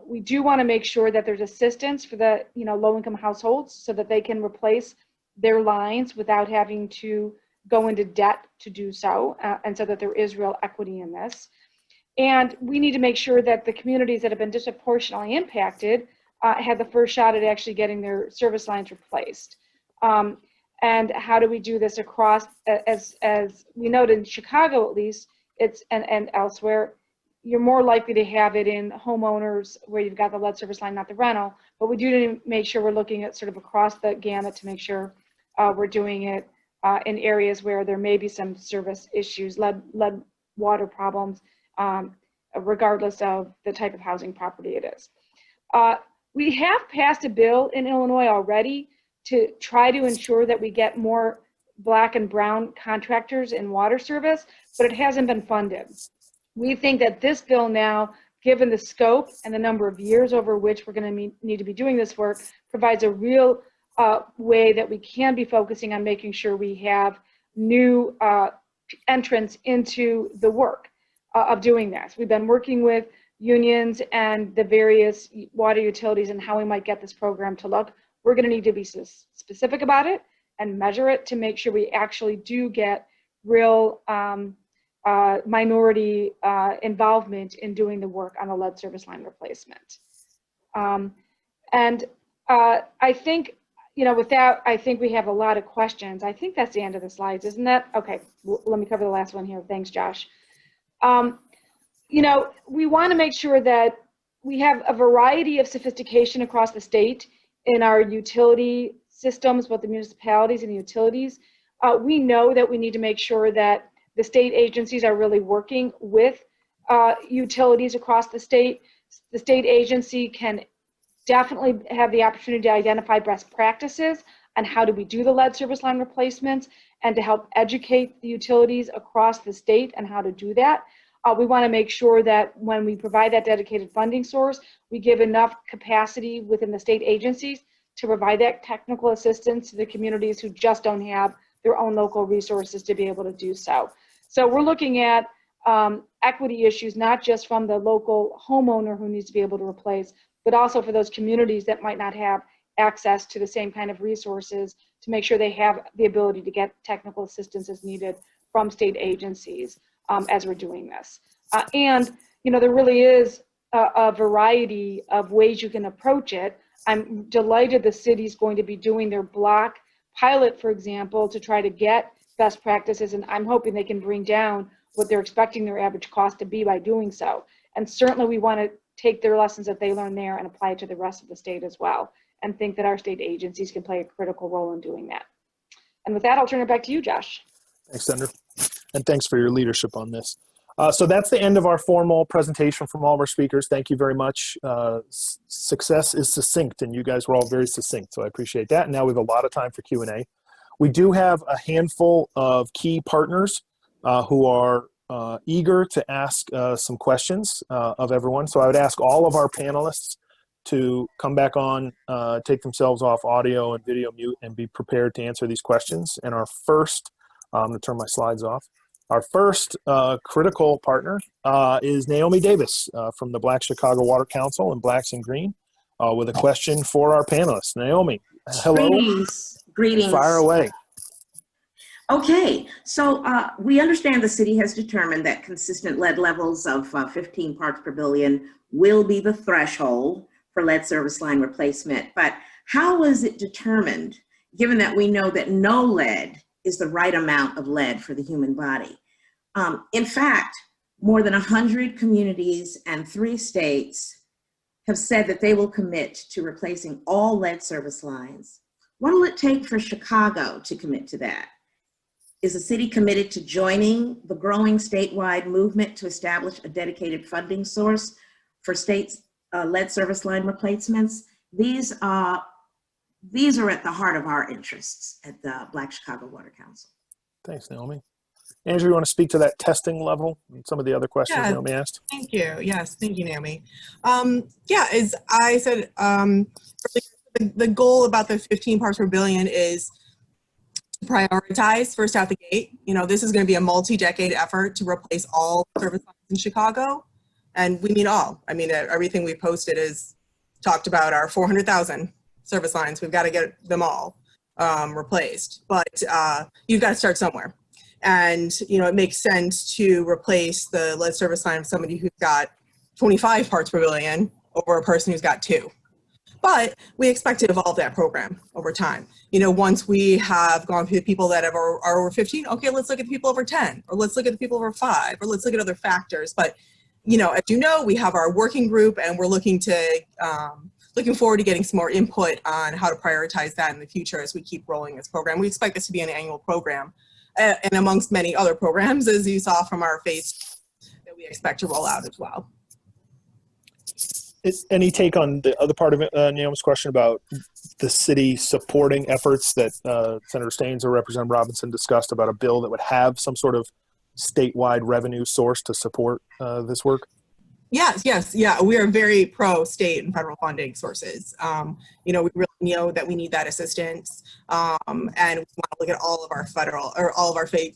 We do want to make sure that there's assistance for the low-income households so that they can replace their lines without having to go into debt to do so, and so that there is real equity in this. And we need to make sure that the communities that have been disproportionately impacted had the first shot at actually getting their service lines replaced. And how do we do this across, as we noted in Chicago at least, and elsewhere, you're more likely to have it in homeowners where you've got the lead service line, not the rental. But we do need to make sure we're looking at sort of across the gamut to make sure we're doing it in areas where there may be some service issues, lead water problems, regardless of the type of housing property it is. We have passed a bill in Illinois already to try to ensure that we get more Black and brown contractors in water service, but it hasn't been funded. We think that this bill now, given the scope and the number of years over which we're going to need to be doing this work, provides a real way that we can be focusing on making sure we have new entrants into the work of doing this. We've been working with unions and the various water utilities and how we might get this program to look. We're going to need to be specific about it and measure it to make sure we actually do get real minority involvement in doing the work on a lead service line replacement. And I think, with that, I think we have a lot of questions. I think that's the end of the slides, isn't that? Okay, let me cover the last one here. Thanks, Josh. We want to make sure that we have a variety of sophistication across the state in our utility systems, both the municipalities and the utilities. We know that we need to make sure that the state agencies are really working with utilities across the state. The state agency can definitely have the opportunity to identify best practices on how do we do the lead service line replacements, and to help educate the utilities across the state on how to do that. We want to make sure that when we provide that dedicated funding source, we give enough capacity within the state agencies to provide that technical assistance to the communities who just don't have their own local resources to be able to do so. So we're looking at equity issues, not just from the local homeowner who needs to be able to replace, but also for those communities that might not have access to the same kind of resources, to make sure they have the ability to get technical assistance as needed from state agencies as we're doing this. And there really is a variety of ways you can approach it. I'm delighted the city's going to be doing their block pilot, for example, to try to get best practices, and I'm hoping they can bring down what they're expecting their average cost to be by doing so. And certainly we want to take their lessons that they learn there and apply it to the rest of the state as well, and think that our state agencies can play a critical role in doing that. And with that, I'll turn it back to you, Josh. Thanks, Senator. And thanks for your leadership on this. So that's the end of our formal presentation from all of our speakers. Thank you very much. Success is succinct, and you guys were all very succinct, so I appreciate that. And now we have a lot of time for Q&A. We do have a handful of key partners who are eager to ask some questions of everyone. So I would ask all of our panelists to come back on, take themselves off audio and video mute, and be prepared to answer these questions. And our first, I'm going to turn my slides off. Our first critical partner is Naomi Davis from the Black Chicago Water Council and Blacks in Green with a question for our panelists. Naomi, hello. Greetings. Fire away. Okay, so we understand the city has determined that consistent lead levels of 15 parts per billion will be the threshold for lead service line replacement. But how was it determined, given that we know that no lead is the right amount of lead for the human body? In fact, more than 100 communities and 3 states have said that they will commit to replacing all lead service lines. What will it take for Chicago to commit to that? Is the city committed to joining the growing statewide movement to establish a dedicated funding source for states' lead service line replacements? These are at the heart of our interests at the Black Chicago Water Council. Thanks, Naomi. Andrew, you want to speak to that testing level and some of the other questions Naomi asked? Thank you. Yes, thank you, Naomi. Yeah, as I said, the goal about the 15 parts per billion is to prioritize first out the gate. You know, this is going to be a multi-decade effort to replace all service lines in Chicago. And we mean all. I mean, everything we posted is talked about our 400,000 service lines. We've got to get them all replaced. But you've got to start somewhere. And, you know, it makes sense to replace the lead service line of somebody who's got 25 parts per billion over a person who's got 2. But we expect to evolve that program over time. You know, once we have gone through the people that are over 15, okay, let's look at the people over 10, or let's look at the people over 5, or let's look at other factors. But, you know, as you know, we have our working group, and we're looking forward to getting some more input on how to prioritize that in the future as we keep rolling this program. We expect this to be an annual program. And amongst many other programs, as you saw from our phase, that we expect to roll out as well. Any take on the other part of it, Naomi's question about the city supporting efforts that Senator Staines or Representative Robinson discussed about a bill that would have some sort of statewide revenue source to support this work? Yes, yeah, we are very pro state and federal funding sources. You know, we really know that we need that assistance, and we want to look at all of our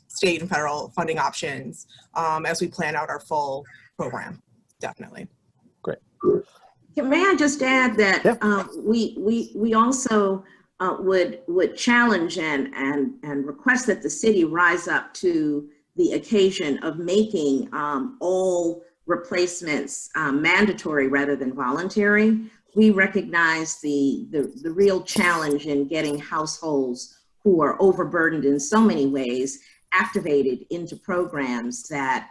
state and federal funding options as we plan out our full program. Definitely. Great. May I just add that we also would challenge and request that the city rise up to the occasion of making all replacements mandatory rather than voluntary. We recognize the real challenge in getting households who are overburdened in so many ways activated into programs that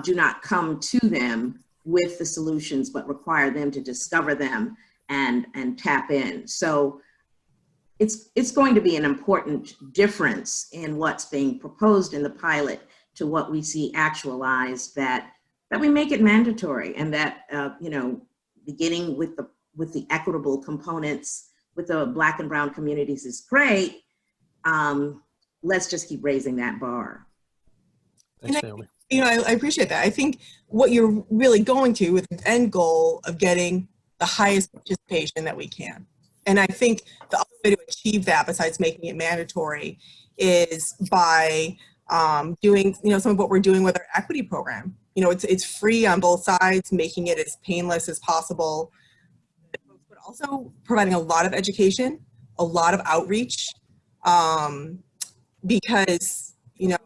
do not come to them with the solutions, but require them to discover them and tap in. So it's going to be an important difference in what's being proposed in the pilot to what we see actualized, that we make it mandatory, and that you know, beginning with the equitable components with the Black and brown communities is great. Let's just keep raising that bar. Thanks, Naomi. You know, I appreciate that. I think what you're really going to with the end goal of getting the highest participation that we can. And I think the other way to achieve that, besides making it mandatory, is by doing, you know, some of what we're doing with our equity program. You know, it's free on both sides, making it as painless as possible, but also providing a lot of education, a lot of outreach, because, you know,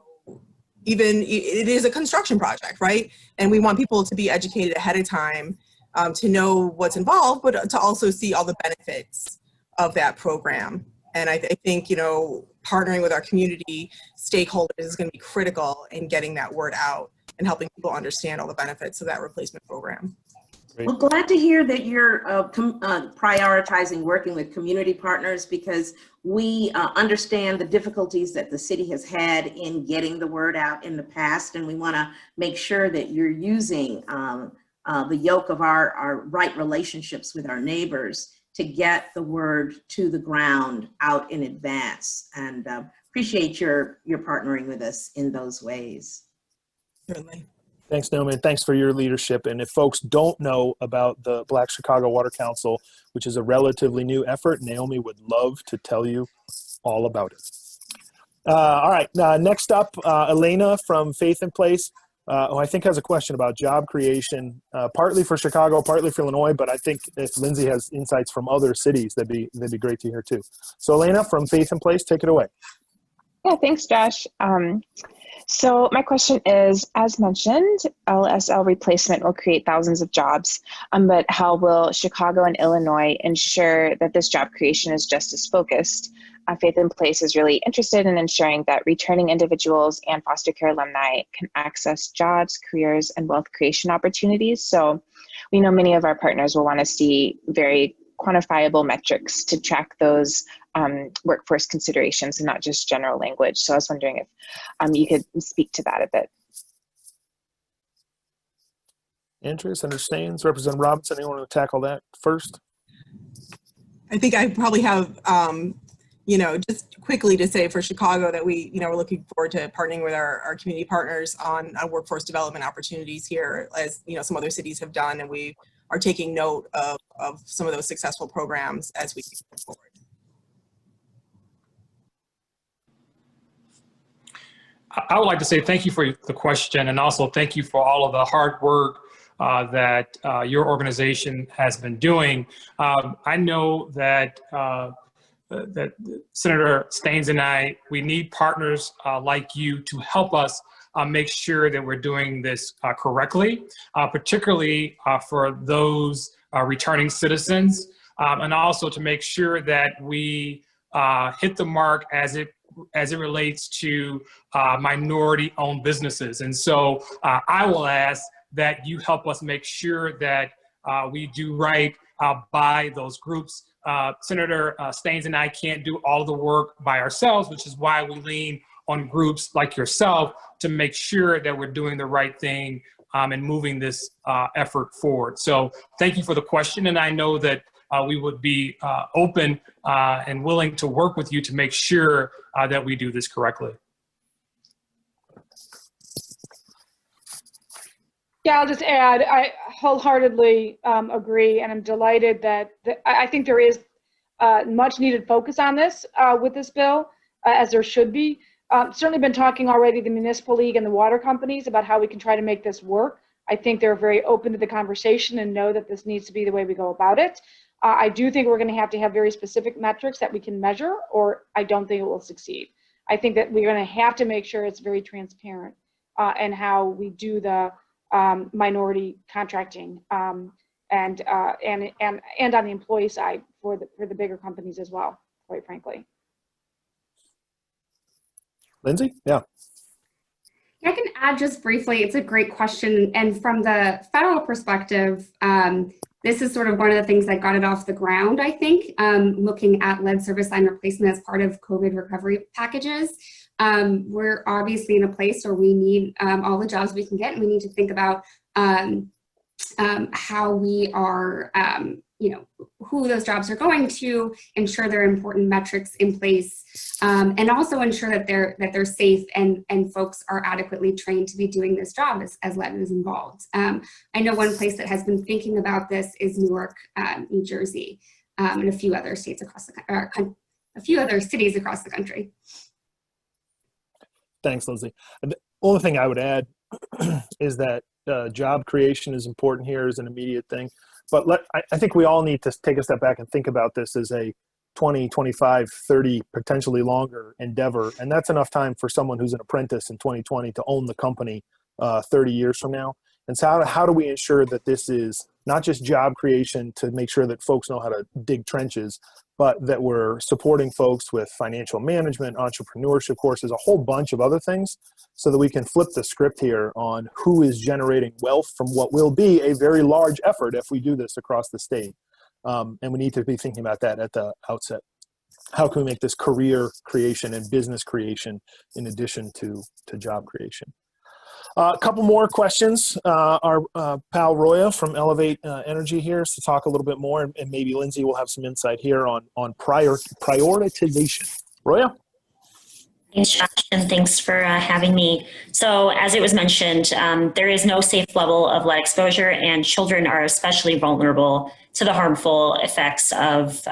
even it is a construction project, right? And we want people to be educated ahead of time to know what's involved, but to also see all the benefits of that program. And I think, you know, partnering with our community stakeholders is going to be critical in getting that word out and helping people understand all the benefits of that replacement program. Great. Well, glad to hear that you're prioritizing working with community partners, because we understand the difficulties that the city has had in getting the word out in the past, and we want to make sure that you're using the yoke of our right relationships with our neighbors to get the word to the ground out in advance, and appreciate your partnering with us in those ways. Certainly. Thanks, Naomi, and thanks for your leadership. And if folks don't know about the Black Chicago Water Council, which is a relatively new effort, Naomi would love to tell you all about it. All right, next up, Elena from Faith in Place, who I think has a question about job creation, partly for Chicago, partly for Illinois, but I think if Lindsay has insights from other cities, that'd be great to hear too. So Elena from Faith in Place, take it away. Yeah, thanks, Josh. So my question is, as mentioned, LSL replacement will create thousands of jobs, but how will Chicago and Illinois ensure that this job creation is just as focused? Faith in Place is really interested in ensuring that returning individuals and foster care alumni can access jobs, careers, and wealth creation opportunities. So we know many of our partners will want to see very quantifiable metrics to track those workforce considerations and not just general language. So I was wondering if you could speak to that a bit. Andrew, Senator Staines, Representative Robinson, anyone want to tackle that first? I think I probably have, just quickly to say for Chicago that we're looking forward to partnering with our community partners on workforce development opportunities here, as some other cities have done, and we are taking note of some of those successful programs as we move forward. I would like to say thank you for the question, and also thank you for all of the hard work that your organization has been doing. I know that that Senator Staines and I, we need partners like you to help us make sure that we're doing this correctly, particularly for those returning citizens, and also to make sure that we hit the mark as it relates to minority-owned businesses. And so I will ask that you help us make sure that we do right by those groups. Senator Staines and I can't do all the work by ourselves, which is why we lean on groups like yourself to make sure that we're doing the right thing and moving this effort forward. So thank you for the question, and I know that we would be open and willing to work with you to make sure that we do this correctly. Yeah, I'll just add, I wholeheartedly agree, and I'm delighted that I think there is much needed focus on this with this bill, as there should be. Certainly been talking already the Municipal League and the water companies about how we can try to make this work. I think they're very open to the conversation and know that this needs to be the way we go about it. I do think we're going to have very specific metrics that we can measure, or I don't think it will succeed. I think that we're going to have to make sure it's very transparent and how we do the minority contracting and on the employee side for the bigger companies as well, quite frankly. Lindsay? Yeah. I can add just briefly, it's a great question. And from the federal perspective, this is sort of one of the things that got it off the ground, I think, looking at lead service line replacement as part of COVID recovery packages. We're obviously in a place where we need all the jobs we can get, and we need to think about how we are, who those jobs are going to, ensure there are important metrics in place, and also ensure that they're safe and folks are adequately trained to be doing this job as lead is involved. I know one place that has been thinking about this is Newark, New Jersey, and a few other states across a few other cities across the country. Thanks, Lindsay. The only thing I would add is that job creation is important here as an immediate thing. But I think we all need to take a step back and think about this as a 20, 25, 30, potentially longer endeavor. And that's enough time for someone who's an apprentice in 2020 to own the company 30 years from now. And so how do we ensure that this is not just job creation to make sure that folks know how to dig trenches, but that we're supporting folks with financial management, entrepreneurship courses, a whole bunch of other things, so that we can flip the script here on who is generating wealth from what will be a very large effort if we do this across the state. And we need to be thinking about that at the outset. How can we make this career creation and business creation in addition to job creation? A couple more questions. Our pal Roya from Elevate Energy here is to talk a little bit more, and maybe Lindsay will have some insight here on prioritization. Roya? Thanks, Josh, and thanks for having me. So as it was mentioned, there is no safe level of lead exposure, and children are especially vulnerable to the harmful effects of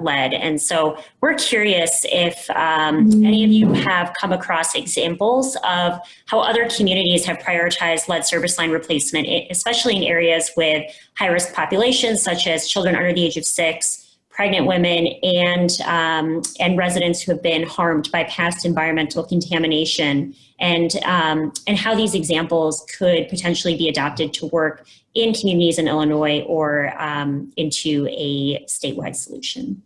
lead. And so we're curious if any of you have come across examples of how other communities have prioritized lead service line replacement, especially in areas with high-risk populations, such as children under the age of 6, pregnant women, and residents who have been harmed by past environmental contamination, and how these examples could potentially be adopted to work in communities in Illinois or into a statewide solution.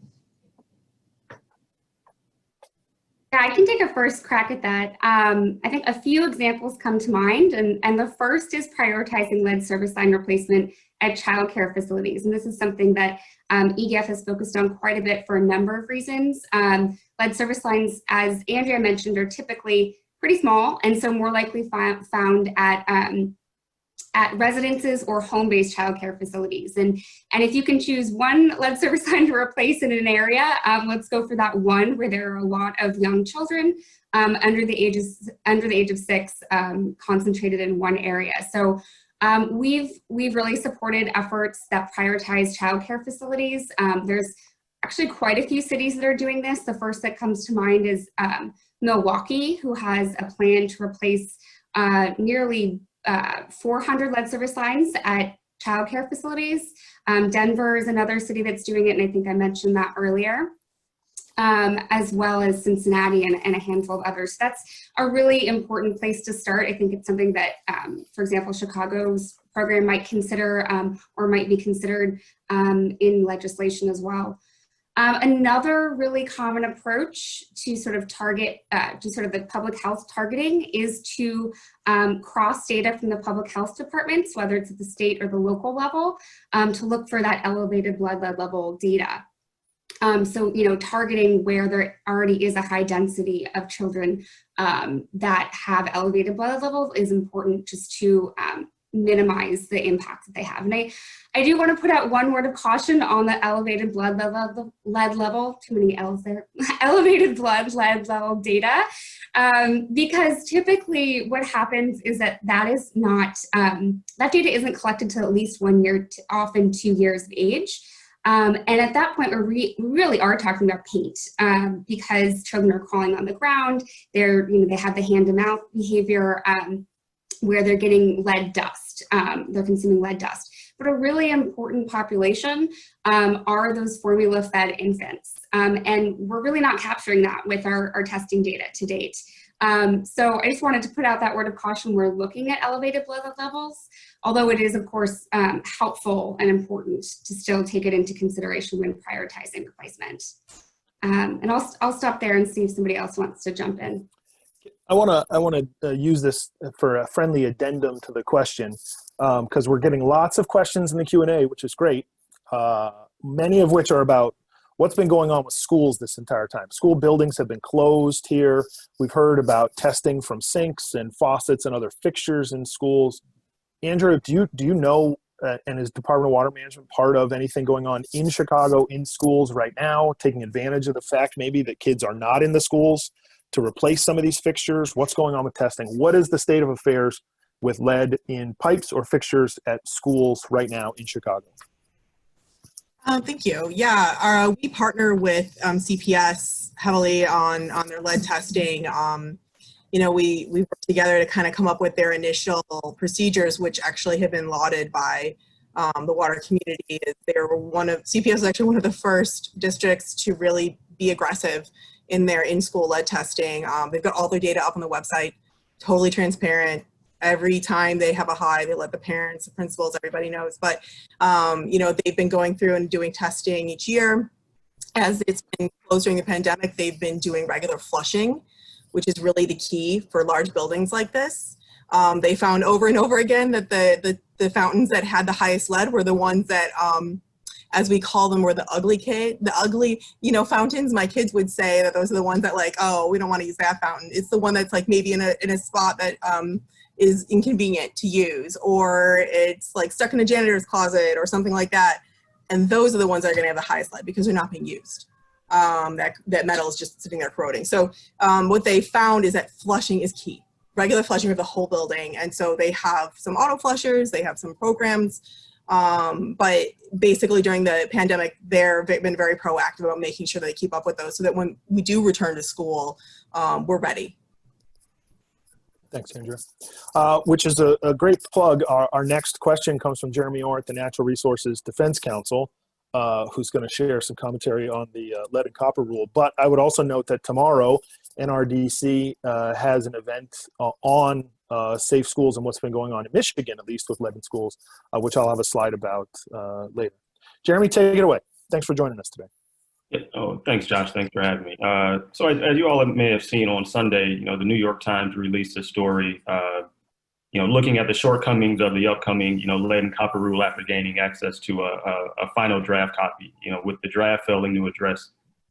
Yeah, I can take a first crack at that. I think a few examples come to mind, and the first is prioritizing lead service line replacement at childcare facilities. And this is something that EDF has focused on quite a bit for a number of reasons. Lead service lines, as Andrea mentioned, are typically pretty small, and so more likely found at residences or home-based childcare facilities. And if you can choose one lead service line to replace in an area, let's go for that one where there are a lot of young children under the age of 6 concentrated in one area. So we've really supported efforts that prioritize childcare facilities. There's actually quite a few cities that are doing this. The first that comes to mind is Milwaukee, who has a plan to replace nearly 400 lead service lines at childcare facilities. Denver is another city that's doing it, and I think I mentioned that earlier, as well as Cincinnati and a handful of others. So that's a really important place to start. I think it's something that, for example, Chicago's program might consider or might be considered in legislation as well. Another really common approach to sort of target, to sort of the public health targeting, is to cross data from the public health departments, whether it's at the state or the local level, to look for that elevated blood lead level data. So, targeting where there already is a high density of children that have elevated blood levels is important, just to minimize the impact that they have. And I do want to put out one word of caution on the elevated blood lead level, too many L's there, elevated blood lead level data, because typically what happens is that is not, that data isn't collected till at least 1 year, to often 2 years of age. And at that point, we really are talking about paint, because children are crawling on the ground. They have the hand-to-mouth behavior, where they're getting lead dust, they're consuming lead dust. But a really important population are those formula-fed infants. And we're really not capturing that with our testing data to date. So I just wanted to put out that word of caution. We're looking at elevated blood levels, although it is, of course, helpful and important to still take it into consideration when prioritizing replacement. And I'll stop there and see if somebody else wants to jump in. I want to use this for a friendly addendum to the question, because we're getting lots of questions in the Q&A, which is great. Many of which are about what's been going on with schools this entire time. School buildings have been closed here. We've heard about testing from sinks and faucets and other fixtures in schools. Andrew, do you know, and is Department of Water Management part of anything going on in Chicago in schools right now, taking advantage of the fact maybe that kids are not in the schools to replace some of these fixtures? What's going on with testing? What is the state of affairs with lead in pipes or fixtures at schools right now in Chicago? Thank you. Yeah, we partner with CPS heavily on their lead testing. We work together to kind of come up with their initial procedures, which actually have been lauded by the water community. CPS is actually one of the first districts to really be aggressive in their in-school lead testing. They've got all their data up on the website, totally transparent. Every time they have a high, they let the parents, the principals, everybody knows. But, they've been going through and doing testing each year. As it's been closed during the pandemic, they've been doing regular flushing, which is really the key for large buildings like this. They found over and over again that the fountains that had the highest lead were the ones that, as we call them, were the ugly, fountains. My kids would say that those are the ones that, like, oh, we don't want to use that fountain. It's the one that's like maybe in a spot that is inconvenient to use, or it's like stuck in a janitor's closet or something like that. And those are the ones that are going to have the highest lead because they're not being used. That metal is just sitting there corroding. So what they found is that flushing is key. Regular flushing of the whole building. And so they have some auto flushers, they have some programs. But basically during the pandemic, they've been very proactive about making sure they keep up with those so that when we do return to school, we're ready. Thanks, Andrew. Which is a great plug. Our next question comes from Jeremy Orr at the Natural Resources Defense Council. who's going to share some commentary on the lead and copper rule. But I would also note that tomorrow, NRDC has an event on safe schools and what's been going on in Michigan, at least with lead in schools, which I'll have a slide about later. Jeremy, take it away. Thanks for joining us today. Yeah, oh, thanks, Josh. Thanks for having me. So as you all may have seen on Sunday, the New York Times released a story, looking at the shortcomings of the upcoming, lead and copper rule after gaining access to a final draft copy, with the draft failing to address,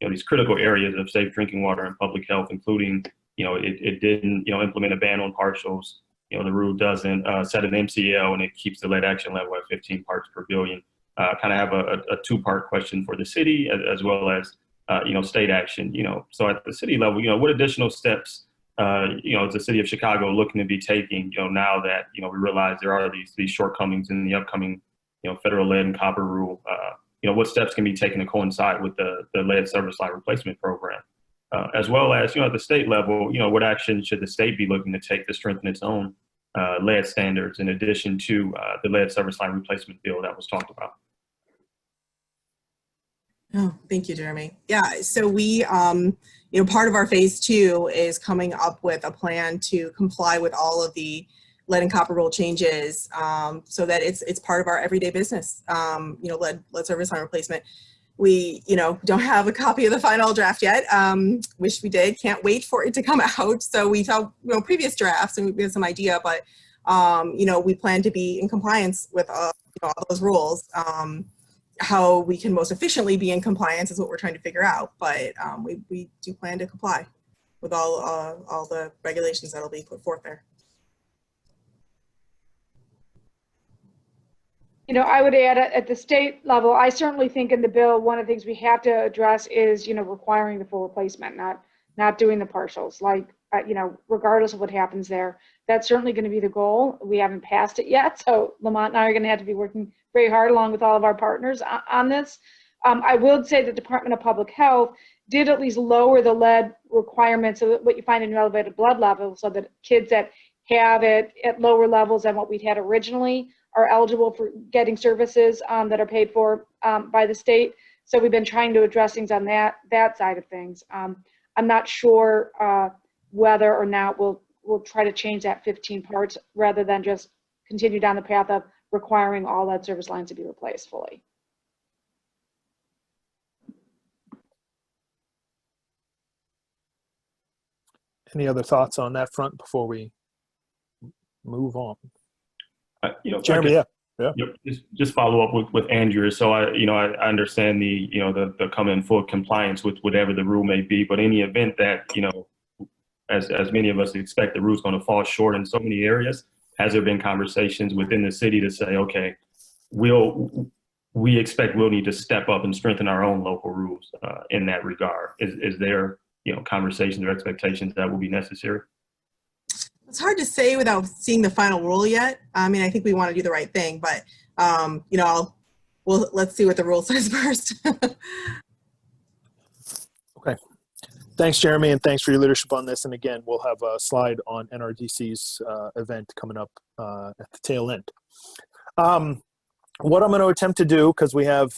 these critical areas of safe drinking water and public health, including, it didn't, implement a ban on partials. The rule doesn't set an MCL, and it keeps the lead action level at 15 parts per billion. Kind of have a two-part question for the city as well as, state action. So at the city level, what additional steps, is the city of Chicago looking to be taking, now that, we realize there are these shortcomings in the upcoming, federal lead and copper rule. What steps can be taken to coincide with the lead service line replacement program, as well as, at the state level, what action should the state be looking to take to strengthen its own lead standards in addition to the lead service line replacement bill that was talked about? Oh, thank you, Jeremy. Yeah, so we, part of our phase 2 is coming up with a plan to comply with all of the lead and copper rule changes, so that it's part of our everyday business. Lead service line replacement. We, don't have a copy of the final draft yet. Wish we did. Can't wait for it to come out. So we saw, previous drafts and we have some idea, but we plan to be in compliance with all those rules. How we can most efficiently be in compliance is what we're trying to figure out, but we do plan to comply with all the regulations that'll be put forth there. I would add at the state level, I certainly think in the bill, one of the things we have to address is, requiring the full replacement, not doing the partials, regardless of what happens there. That's certainly going to be the goal. We haven't passed it yet, so Lamont and I are going to have to be working very hard along with all of our partners on this. I will say the Department of Public Health did at least lower the lead requirements of what you find in your elevated blood level, so that kids that have it at lower levels than what we'd had originally are eligible for getting services that are paid for by the state. So we've been trying to address things on that side of things. I'm not sure whether or not we'll try to change that 15 parts rather than just continue down the path of requiring all lead service lines to be replaced fully. Any other thoughts on that front before we move on? Jeremy, yeah. Just follow up with Andrew. So I understand the come in full compliance with whatever the rule may be, but in the event that, as many of us expect, the rule's going to fall short in so many areas, has there been conversations within the city to say, okay, we expect we'll need to step up and strengthen our own local rules in that regard? Is there, conversations or expectations that will be necessary? It's hard to say without seeing the final rule yet. I mean, I think we want to do the right thing, but let's see what the rule says first. Okay. Thanks, Jeremy, and thanks for your leadership on this. And again, we'll have a slide on NRDC's event coming up at the tail end. What I'm going to attempt to do, because we have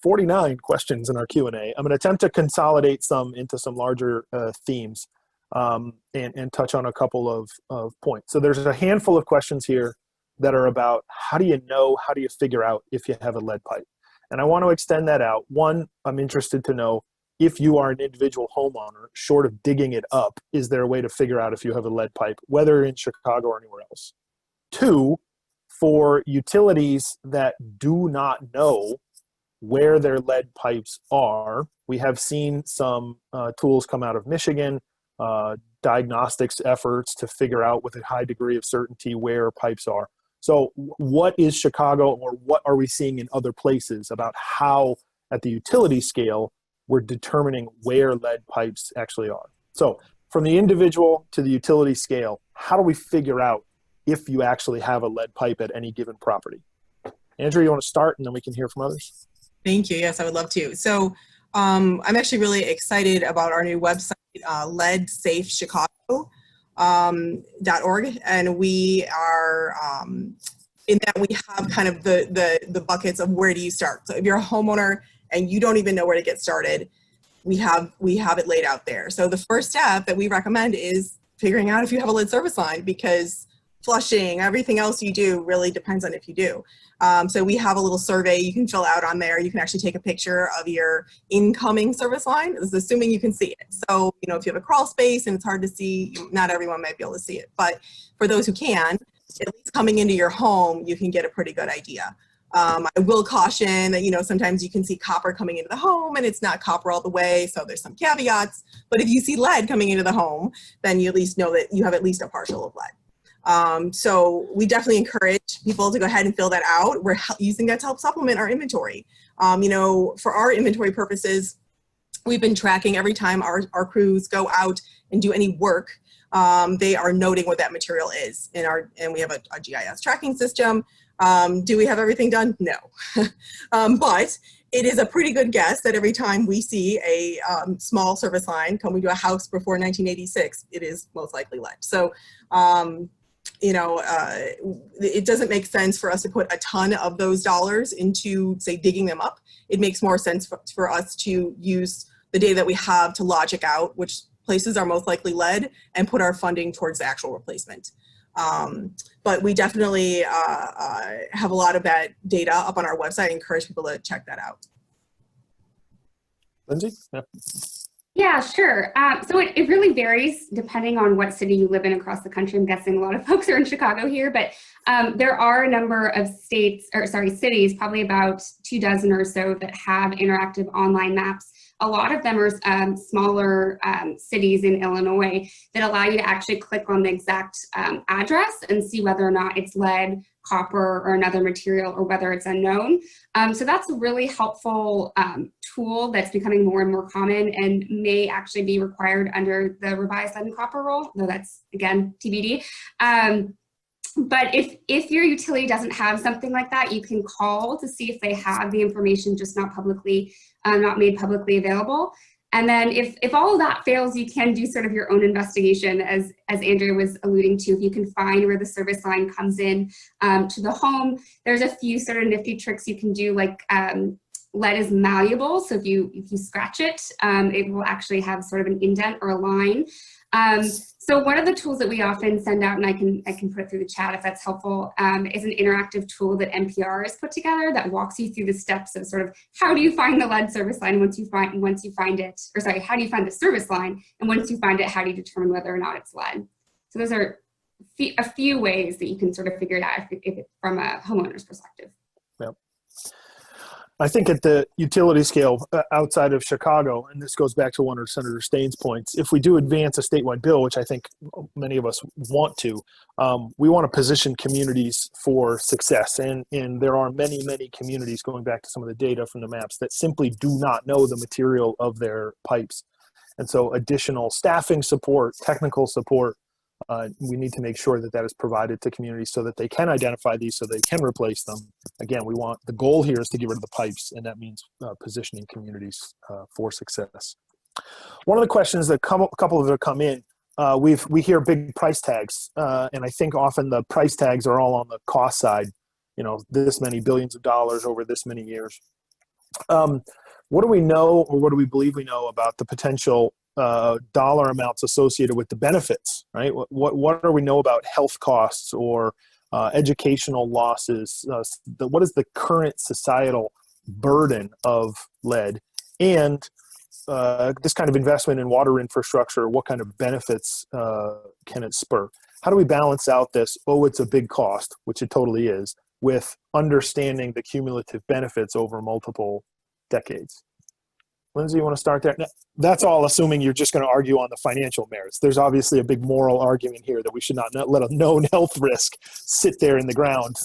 49 questions in our Q&A, I'm going to attempt to consolidate some into some larger themes and touch on a couple of points. So there's a handful of questions here that are about how do you figure out if you have a lead pipe? And I want to extend that out. One, I'm interested to know, if you are an individual homeowner, short of digging it up, is there a way to figure out if you have a lead pipe, whether in Chicago or anywhere else? Two, for utilities that do not know where their lead pipes are, we have seen some tools come out of Michigan, diagnostics efforts to figure out with a high degree of certainty where pipes are. So what is Chicago, or what are we seeing in other places about how, at the utility scale, we're determining where lead pipes actually are? So from the individual to the utility scale, how do we figure out if you actually have a lead pipe at any given property? Andrew, you want to start, and then we can hear from others? Thank you. Yes, I would love to. So I'm actually really excited about our new website, leadsafechicago.org, and we are in that we have kind of the buckets of where do you start. So if you're a homeowner and you don't even know where to get started, we have it laid out there. So the first step that we recommend is figuring out if you have a lead service line, because flushing, everything else you do really depends on if you do. So we have a little survey you can fill out on there. You can actually take a picture of your incoming service line, this is assuming you can see it. So, you know, if you have a crawl space and it's hard to see, not everyone might be able to see it. But for those who can, at least coming into your home, you can get a pretty good idea. I will caution that, you know, sometimes you can see copper coming into the home and it's not copper all the way, so there's some caveats. But if you see lead coming into the home, then you at least know that you have at least a partial of lead. So we definitely encourage people to go ahead and fill that out. We're using that to help supplement our inventory. You know, for our inventory purposes, we've been tracking every time our crews go out and do any work. They are noting what that material is and we have a GIS tracking system. Do we have everything done? No. But it is a pretty good guess that every time we see a small service line coming to a house before 1986, it is most likely lead. So, you know, it doesn't make sense for us to put a ton of those dollars into, say, digging them up. It makes more sense for us to use the data that we have to logic out which places are most likely lead and put our funding towards the actual replacement. But we definitely have a lot of that data up on our website. I encourage people to check that out. Lindsay? Yeah. Yeah, sure. So it really varies depending on what city you live in across the country. I'm guessing a lot of folks are in Chicago here, but there are a number of cities, probably about 24 or so, that have interactive online maps. A lot of them are smaller cities in Illinois that allow you to actually click on the exact address and see whether or not it's lead, copper, or another material, or whether it's unknown. So that's a really helpful tool that's becoming more and more common and may actually be required under the revised lead and copper rule, though that's, again, TBD. But if your utility doesn't have something like that, you can call to see if they have the information, just not made publicly available. And then if all of that fails, you can do sort of your own investigation, as Andrea was alluding to. If you can find where the service line comes in to the home, there's a few sort of nifty tricks you can do, like lead is malleable. So if you scratch it, it will actually have sort of an indent or a line. So one of the tools that we often send out, and I can put it through the chat if that's helpful, is an interactive tool that NPR has put together that walks you through the steps of sort of how do you find the lead service line once you find it, or sorry, how do you find the service line, and once you find it, how do you determine whether or not it's lead? So those are a few ways that you can sort of figure it out if from a homeowner's perspective. Yep. I think at the utility scale outside of Chicago, and this goes back to one of Senator Staines' points, if we do advance a statewide bill, which I think many of us want to, we want to position communities for success. And there are many, many communities, going back to some of the data from the maps, that simply do not know the material of their pipes. And so additional staffing support, technical support, we need to make sure that is provided to communities so that they can identify these, so they can replace them. Again, the goal here is to get rid of the pipes, and that means positioning communities for success. One of the questions that a couple of them come in, we hear big price tags, and I think often the price tags are all on the cost side, you know, this many billions of dollars over this many years. What do we know, or what do we believe we know about the potential dollar amounts associated with the benefits, right? What do we know about health costs or educational losses? What is the current societal burden of lead? And this kind of investment in water infrastructure, what kind of benefits can it spur? How do we balance out this, it's a big cost, which it totally is, with understanding the cumulative benefits over multiple decades? Lindsay, you want to start there? That's all assuming you're just going to argue on the financial merits. There's obviously a big moral argument here that we should not let a known health risk sit there in the ground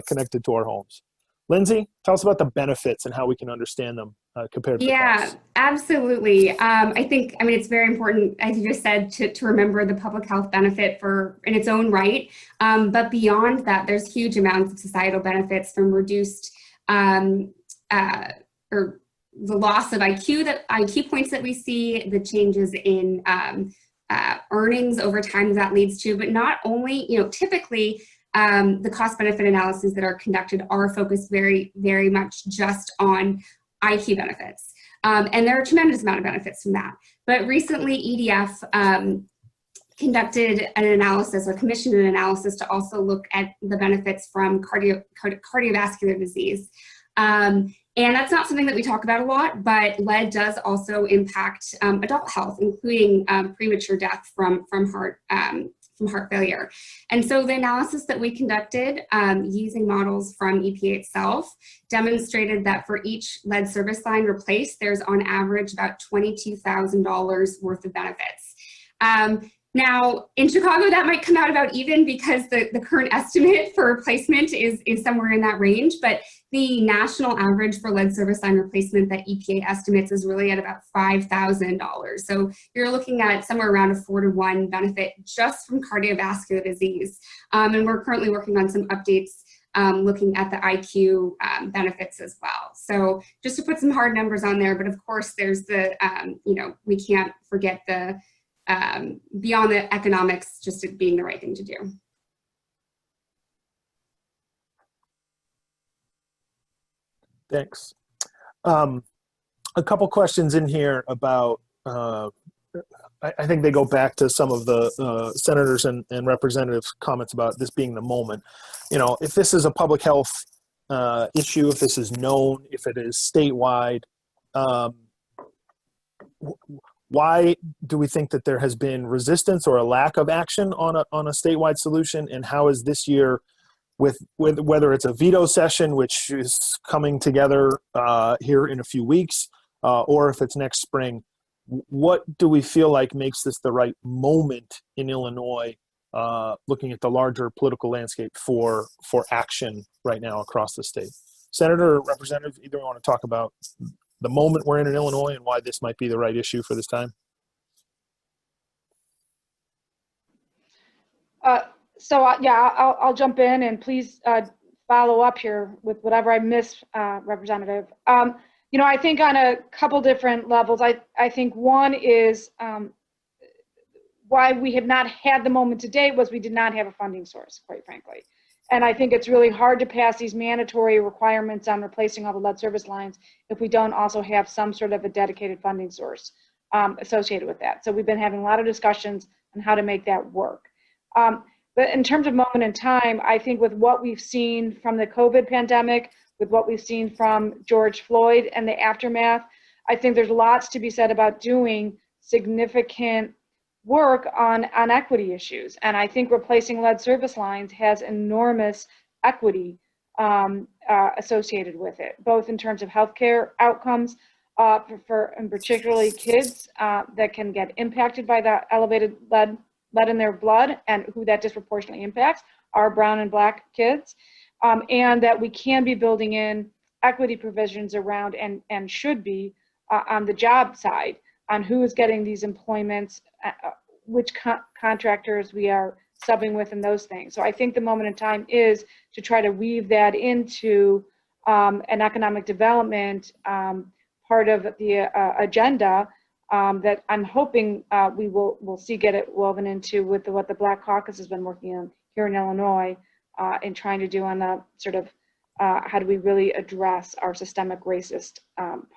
connected to our homes. Lindsay, tell us about the benefits and how we can understand them compared to the costs. Absolutely. I think, it's very important, as you just said, to remember the public health benefit in its own right. But beyond that, there's huge amounts of societal benefits from reduced or the loss of IQ points that we see, the changes in earnings over time that leads to, but not only, typically the cost benefit analyses that are conducted are focused very, very much just on IQ benefits. And there are a tremendous amount of benefits from that. But recently EDF conducted an analysis or commissioned an analysis to also look at the benefits from cardiovascular disease. And that's not something that we talk about a lot, but lead does also impact adult health, including premature death from heart failure. And so the analysis that we conducted using models from EPA itself demonstrated that for each lead service line replaced, there's on average about $22,000 worth of benefits. Now, in Chicago, that might come out about even because the current estimate for replacement is somewhere in that range, but the national average for lead service line replacement that EPA estimates is really at about $5,000. So you're looking at somewhere around a 4-to-1 benefit just from cardiovascular disease. And we're currently working on some updates looking at the IQ benefits as well. So just to put some hard numbers on there, but of course there's the, we can't forget the beyond the economics, just it being the right thing to do. Thanks. A couple questions in here about, I think they go back to some of the senators and representatives' comments about this being the moment. If this is a public health issue, if this is known, if it is statewide, why do we think that there has been resistance or a lack of action on a statewide solution? And how is this year, with whether it's a veto session, which is coming together here in a few weeks, or if it's next spring, what do we feel like makes this the right moment in Illinois, looking at the larger political landscape for action right now across the state? Senator or Representative, either want to talk about the moment we're in Illinois and why this might be the right issue for this time? I'll jump in, and please follow up here with whatever I miss, Representative. I think on a couple different levels. I think one is why we have not had the moment to date was we did not have a funding source, quite frankly. And I think it's really hard to pass these mandatory requirements on replacing all the lead service lines if we don't also have some sort of a dedicated funding source associated with that. So we've been having a lot of discussions on how to make that work. But in terms of moment in time, I think with what we've seen from the COVID pandemic, with what we've seen from George Floyd and the aftermath, I think there's lots to be said about doing significant work on equity issues. And I think replacing lead service lines has enormous equity associated with it, both in terms of healthcare outcomes and particularly kids that can get impacted by the elevated lead in their blood, and who that disproportionately impacts are brown and black kids, and that we can be building in equity provisions around and should be on the job side on who is getting these employments, which contractors we are subbing with, and those things. So I think the moment in time is to try to weave that into an economic development part of the agenda that I'm hoping we'll see get it woven into with what the Black Caucus has been working on here in Illinois and trying to do on the sort of how do we really address our systemic racist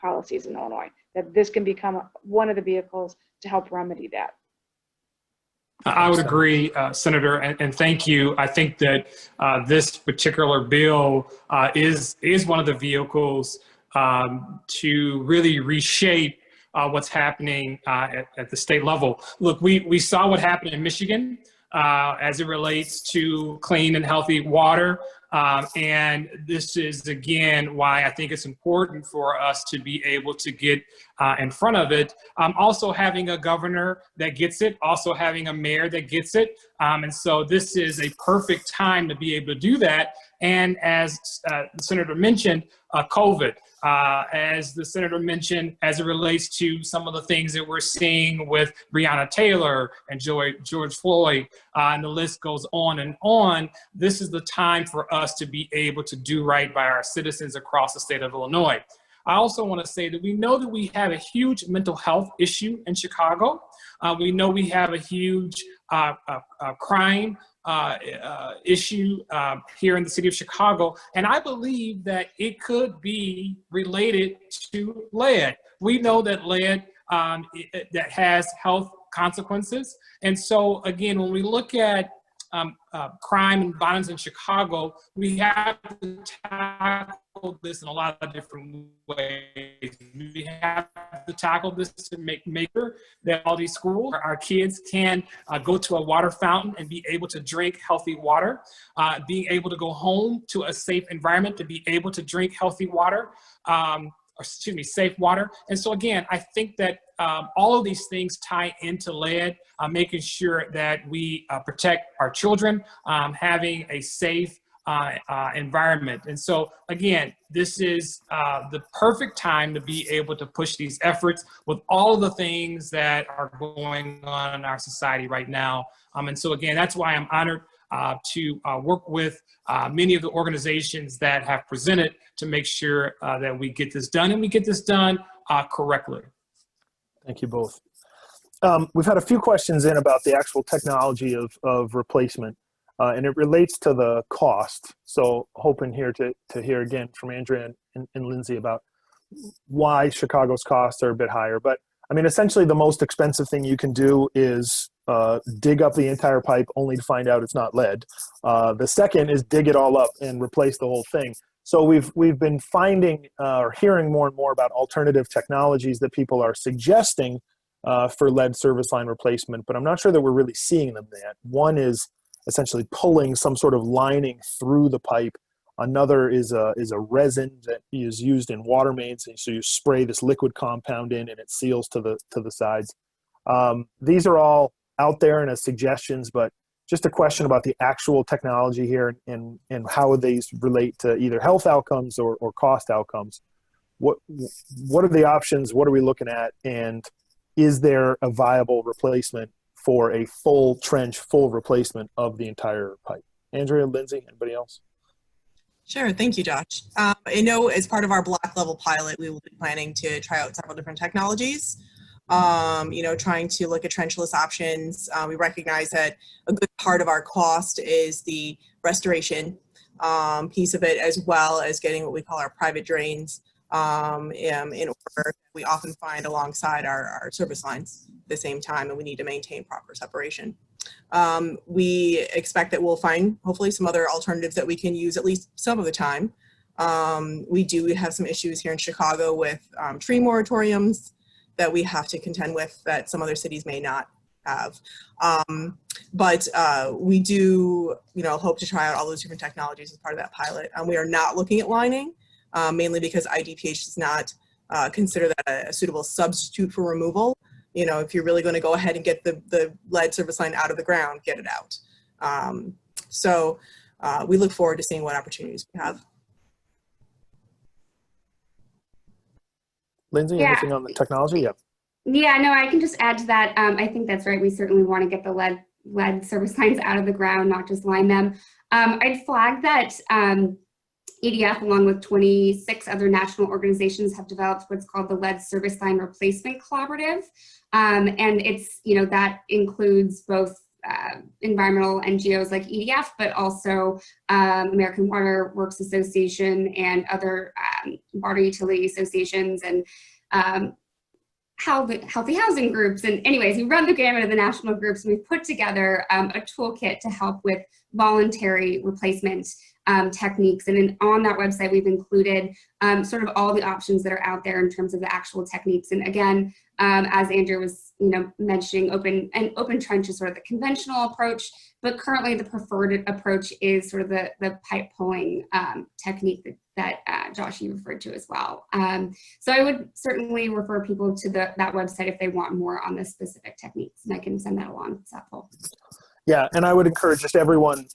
policies in Illinois, that this can become one of the vehicles to help remedy that. I would agree, Senator, and thank you. I think that this particular bill is one of the vehicles to really reshape what's happening at the state level. Look, we saw what happened in Michigan as it relates to clean and healthy water. And this is, again, why I think it's important for us to be able to get in front of it. Also having a governor that gets it, also having a mayor that gets it. And so this is a perfect time to be able to do that. And as the Senator mentioned, COVID, as the Senator mentioned, as it relates to some of the things that we're seeing with Breonna Taylor and George Floyd, and the list goes on and on, this is the time for us to be able to do right by our citizens across the state of Illinois. I also want to say that we know that we have a huge mental health issue in Chicago. We know we have a huge crime issue here in the city of Chicago, and I believe that it could be related to lead. We know that lead that has health consequences, and so again, when we look at crime and violence in Chicago, we have to tackle this in a lot of different ways. We have to tackle this to make sure that all these schools, our kids can go to a water fountain and be able to drink healthy water, being able to go home to a safe environment to be able to drink healthy water, safe water. And so again, I think that all of these things tie into lead, making sure that we protect our children, having a safe environment. And so again, this is the perfect time to be able to push these efforts with all of the things that are going on in our society right now. And so again, that's why I'm honored to work with many of the organizations that have presented to make sure that we get this done, and we get this done correctly. Thank you both. We've had a few questions in about the actual technology of replacement, and it relates to the cost. So hoping here to hear again from Andrea and Lindsay about why Chicago's costs are a bit higher. But I mean, essentially the most expensive thing you can do is dig up the entire pipe only to find out it's not lead. The second is dig it all up and replace the whole thing. So we've been finding or hearing more and more about alternative technologies that people are suggesting for lead service line replacement, but I'm not sure that we're really seeing them yet. One is essentially pulling some sort of lining through the pipe. Another is a resin that is used in water mains, and so you spray this liquid compound in and it seals to the sides. These are all out there and as suggestions, but just a question about the actual technology here and how these relate to either health outcomes or cost outcomes. What are the options? What are we looking at? And is there a viable replacement for a full trench, full replacement of the entire pipe? Andrea, Lindsay, anybody else? Sure, thank you, Josh. I know as part of our block level pilot, we will be planning to try out several different technologies. Trying to look at trenchless options. We recognize that a good part of our cost is the restoration piece of it, as well as getting what we call our private drains in order. We often find alongside our service lines at the same time, and we need to maintain proper separation. We expect that we'll find hopefully some other alternatives that we can use at least some of the time. We do have some issues here in Chicago with tree moratoriums that we have to contend with that some other cities may not have. But we do, hope to try out all those different technologies as part of that pilot. We are not looking at lining, mainly because IDPH does not consider that a suitable substitute for removal. If you're really going to go ahead and get the lead service line out of the ground, get it out. So we look forward to seeing what opportunities we have. Lindsay, anything on the technology? Yeah. Yeah, no, I can just add to that. I think that's right. We certainly want to get the lead service lines out of the ground, not just line them. I'd flag that EDF, along with 26 other national organizations, have developed what's called the Lead Service Line Replacement Collaborative. And it's, that includes both environmental NGOs like EDF, but also American Water Works Association and other water utility associations and healthy housing groups. And anyways, we run the gamut of the national groups, and we've put together a toolkit to help with voluntary replacement techniques. And on that website, we've included sort of all the options that are out there in terms of the actual techniques. And again, as Andrew was mentioning, open trench is sort of the conventional approach, but currently the preferred approach is sort of the pipe pulling technique that Josh, you referred to as well. So I would certainly refer people to that website if they want more on the specific techniques, and I can send that along if it's helpful. Yeah, and I would encourage just everyone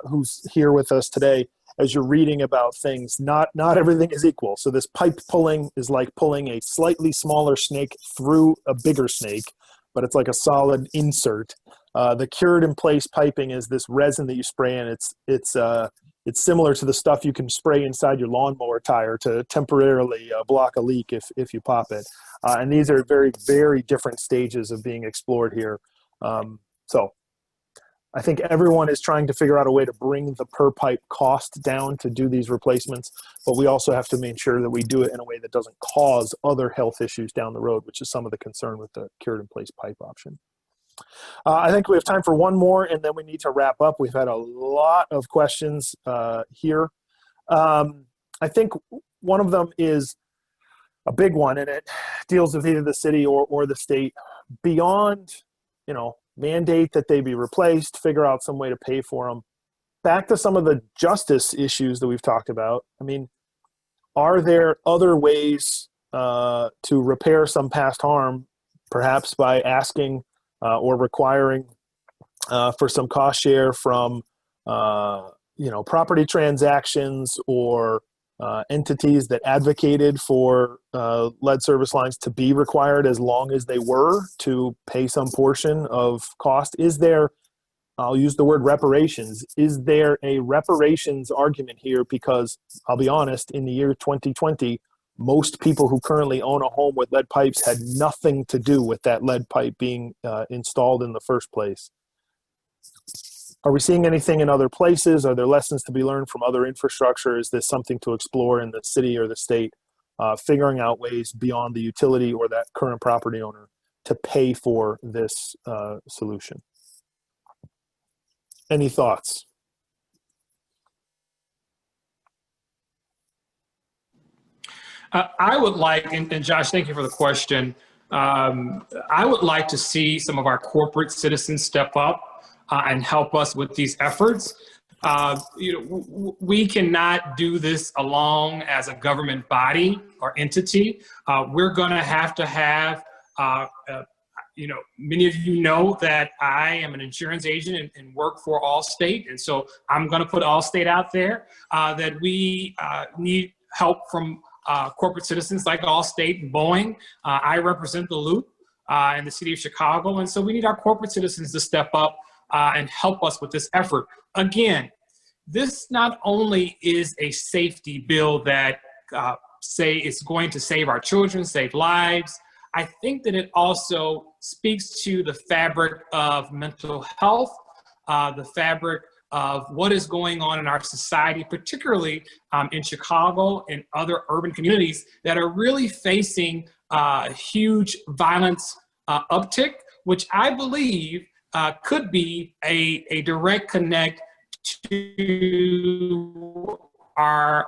who's here with us today, as you're reading about things, not everything is equal. So this pipe pulling is like pulling a slightly smaller snake through a bigger snake, but it's like a solid insert. The cured in place piping is this resin that you spray in. It's similar to the stuff you can spray inside your lawnmower tire to temporarily block a leak if you pop it. And these are very, very different stages of being explored here. So I think everyone is trying to figure out a way to bring the per pipe cost down to do these replacements, but we also have to make sure that we do it in a way that doesn't cause other health issues down the road, which is some of the concern with the cured in place pipe option. I think we have time for one more, and then we need to wrap up. We've had a lot of questions here. I think one of them is a big one, and it deals with either the city or the state. Beyond, mandate that they be replaced, figure out some way to pay for them. Back to some of the justice issues that we've talked about. I mean, are there other ways to repair some past harm, perhaps by asking or requiring for some cost share from property transactions or entities that advocated for lead service lines to be required as long as they were to pay some portion of cost? Is there, I'll use the word reparations, is there a reparations argument here? Because I'll be honest, in the year 2020, most people who currently own a home with lead pipes had nothing to do with that lead pipe being installed in the first place. Are we seeing anything in other places? Are there lessons to be learned from other infrastructure? Is this something to explore in the city or the state, figuring out ways beyond the utility or that current property owner to pay for this solution? Any thoughts? I would like, and Josh, thank you for the question. I would like to see some of our corporate citizens step up and help us with these efforts. We cannot do this alone as a government body or entity. We're going to have, many of you know that I am an insurance agent and work for Allstate. And so I'm going to put Allstate out there that we need help from corporate citizens like Allstate and Boeing. I represent the Loop in the city of Chicago. And so we need our corporate citizens to step up and help us with this effort. Again, this not only is a safety bill that say it's going to save our children, save lives, I think that it also speaks to the fabric of mental health, the fabric of what is going on in our society, particularly in Chicago and other urban communities that are really facing huge violence uptick, which I believe could be a direct connect to our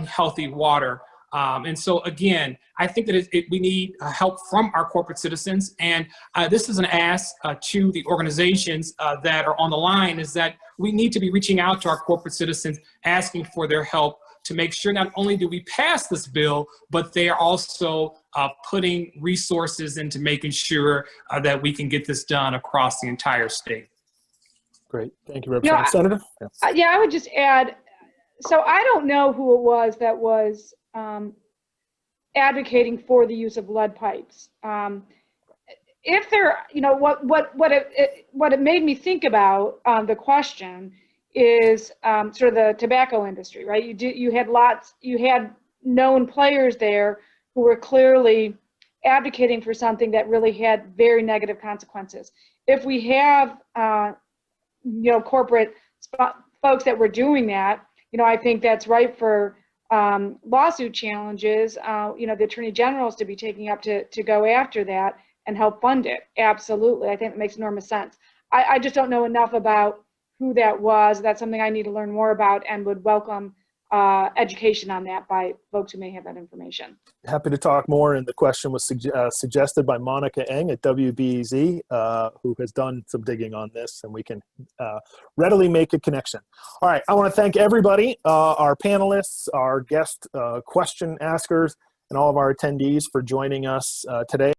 healthy water. And so again, I think that we need help from our corporate citizens. And this is an ask to the organizations that are on the line, is that we need to be reaching out to our corporate citizens, asking for their help to make sure not only do we pass this bill, but they are also putting resources into making sure that we can get this done across the entire state. Great. Thank you, Representative. Senator? Yeah, I would just add, so I don't know who it was that was advocating for the use of lead pipes. If there, what it made me think about the question is sort of the tobacco industry, right? You had known players there who were clearly advocating for something that really had very negative consequences. If we have corporate folks that were doing that, I think that's right for lawsuit challenges, the attorney generals to be taking up to go after that and help fund it. Absolutely. I think it makes enormous sense. I just don't know enough about who that was. That's something I need to learn more about and would welcome education on that by folks who may have that information. Happy to talk more. And the question was suggested by Monica Eng at WBEZ, who has done some digging on this, and we can readily make a connection. All right, I want to thank everybody, our panelists, our guest question askers, and all of our attendees for joining us today.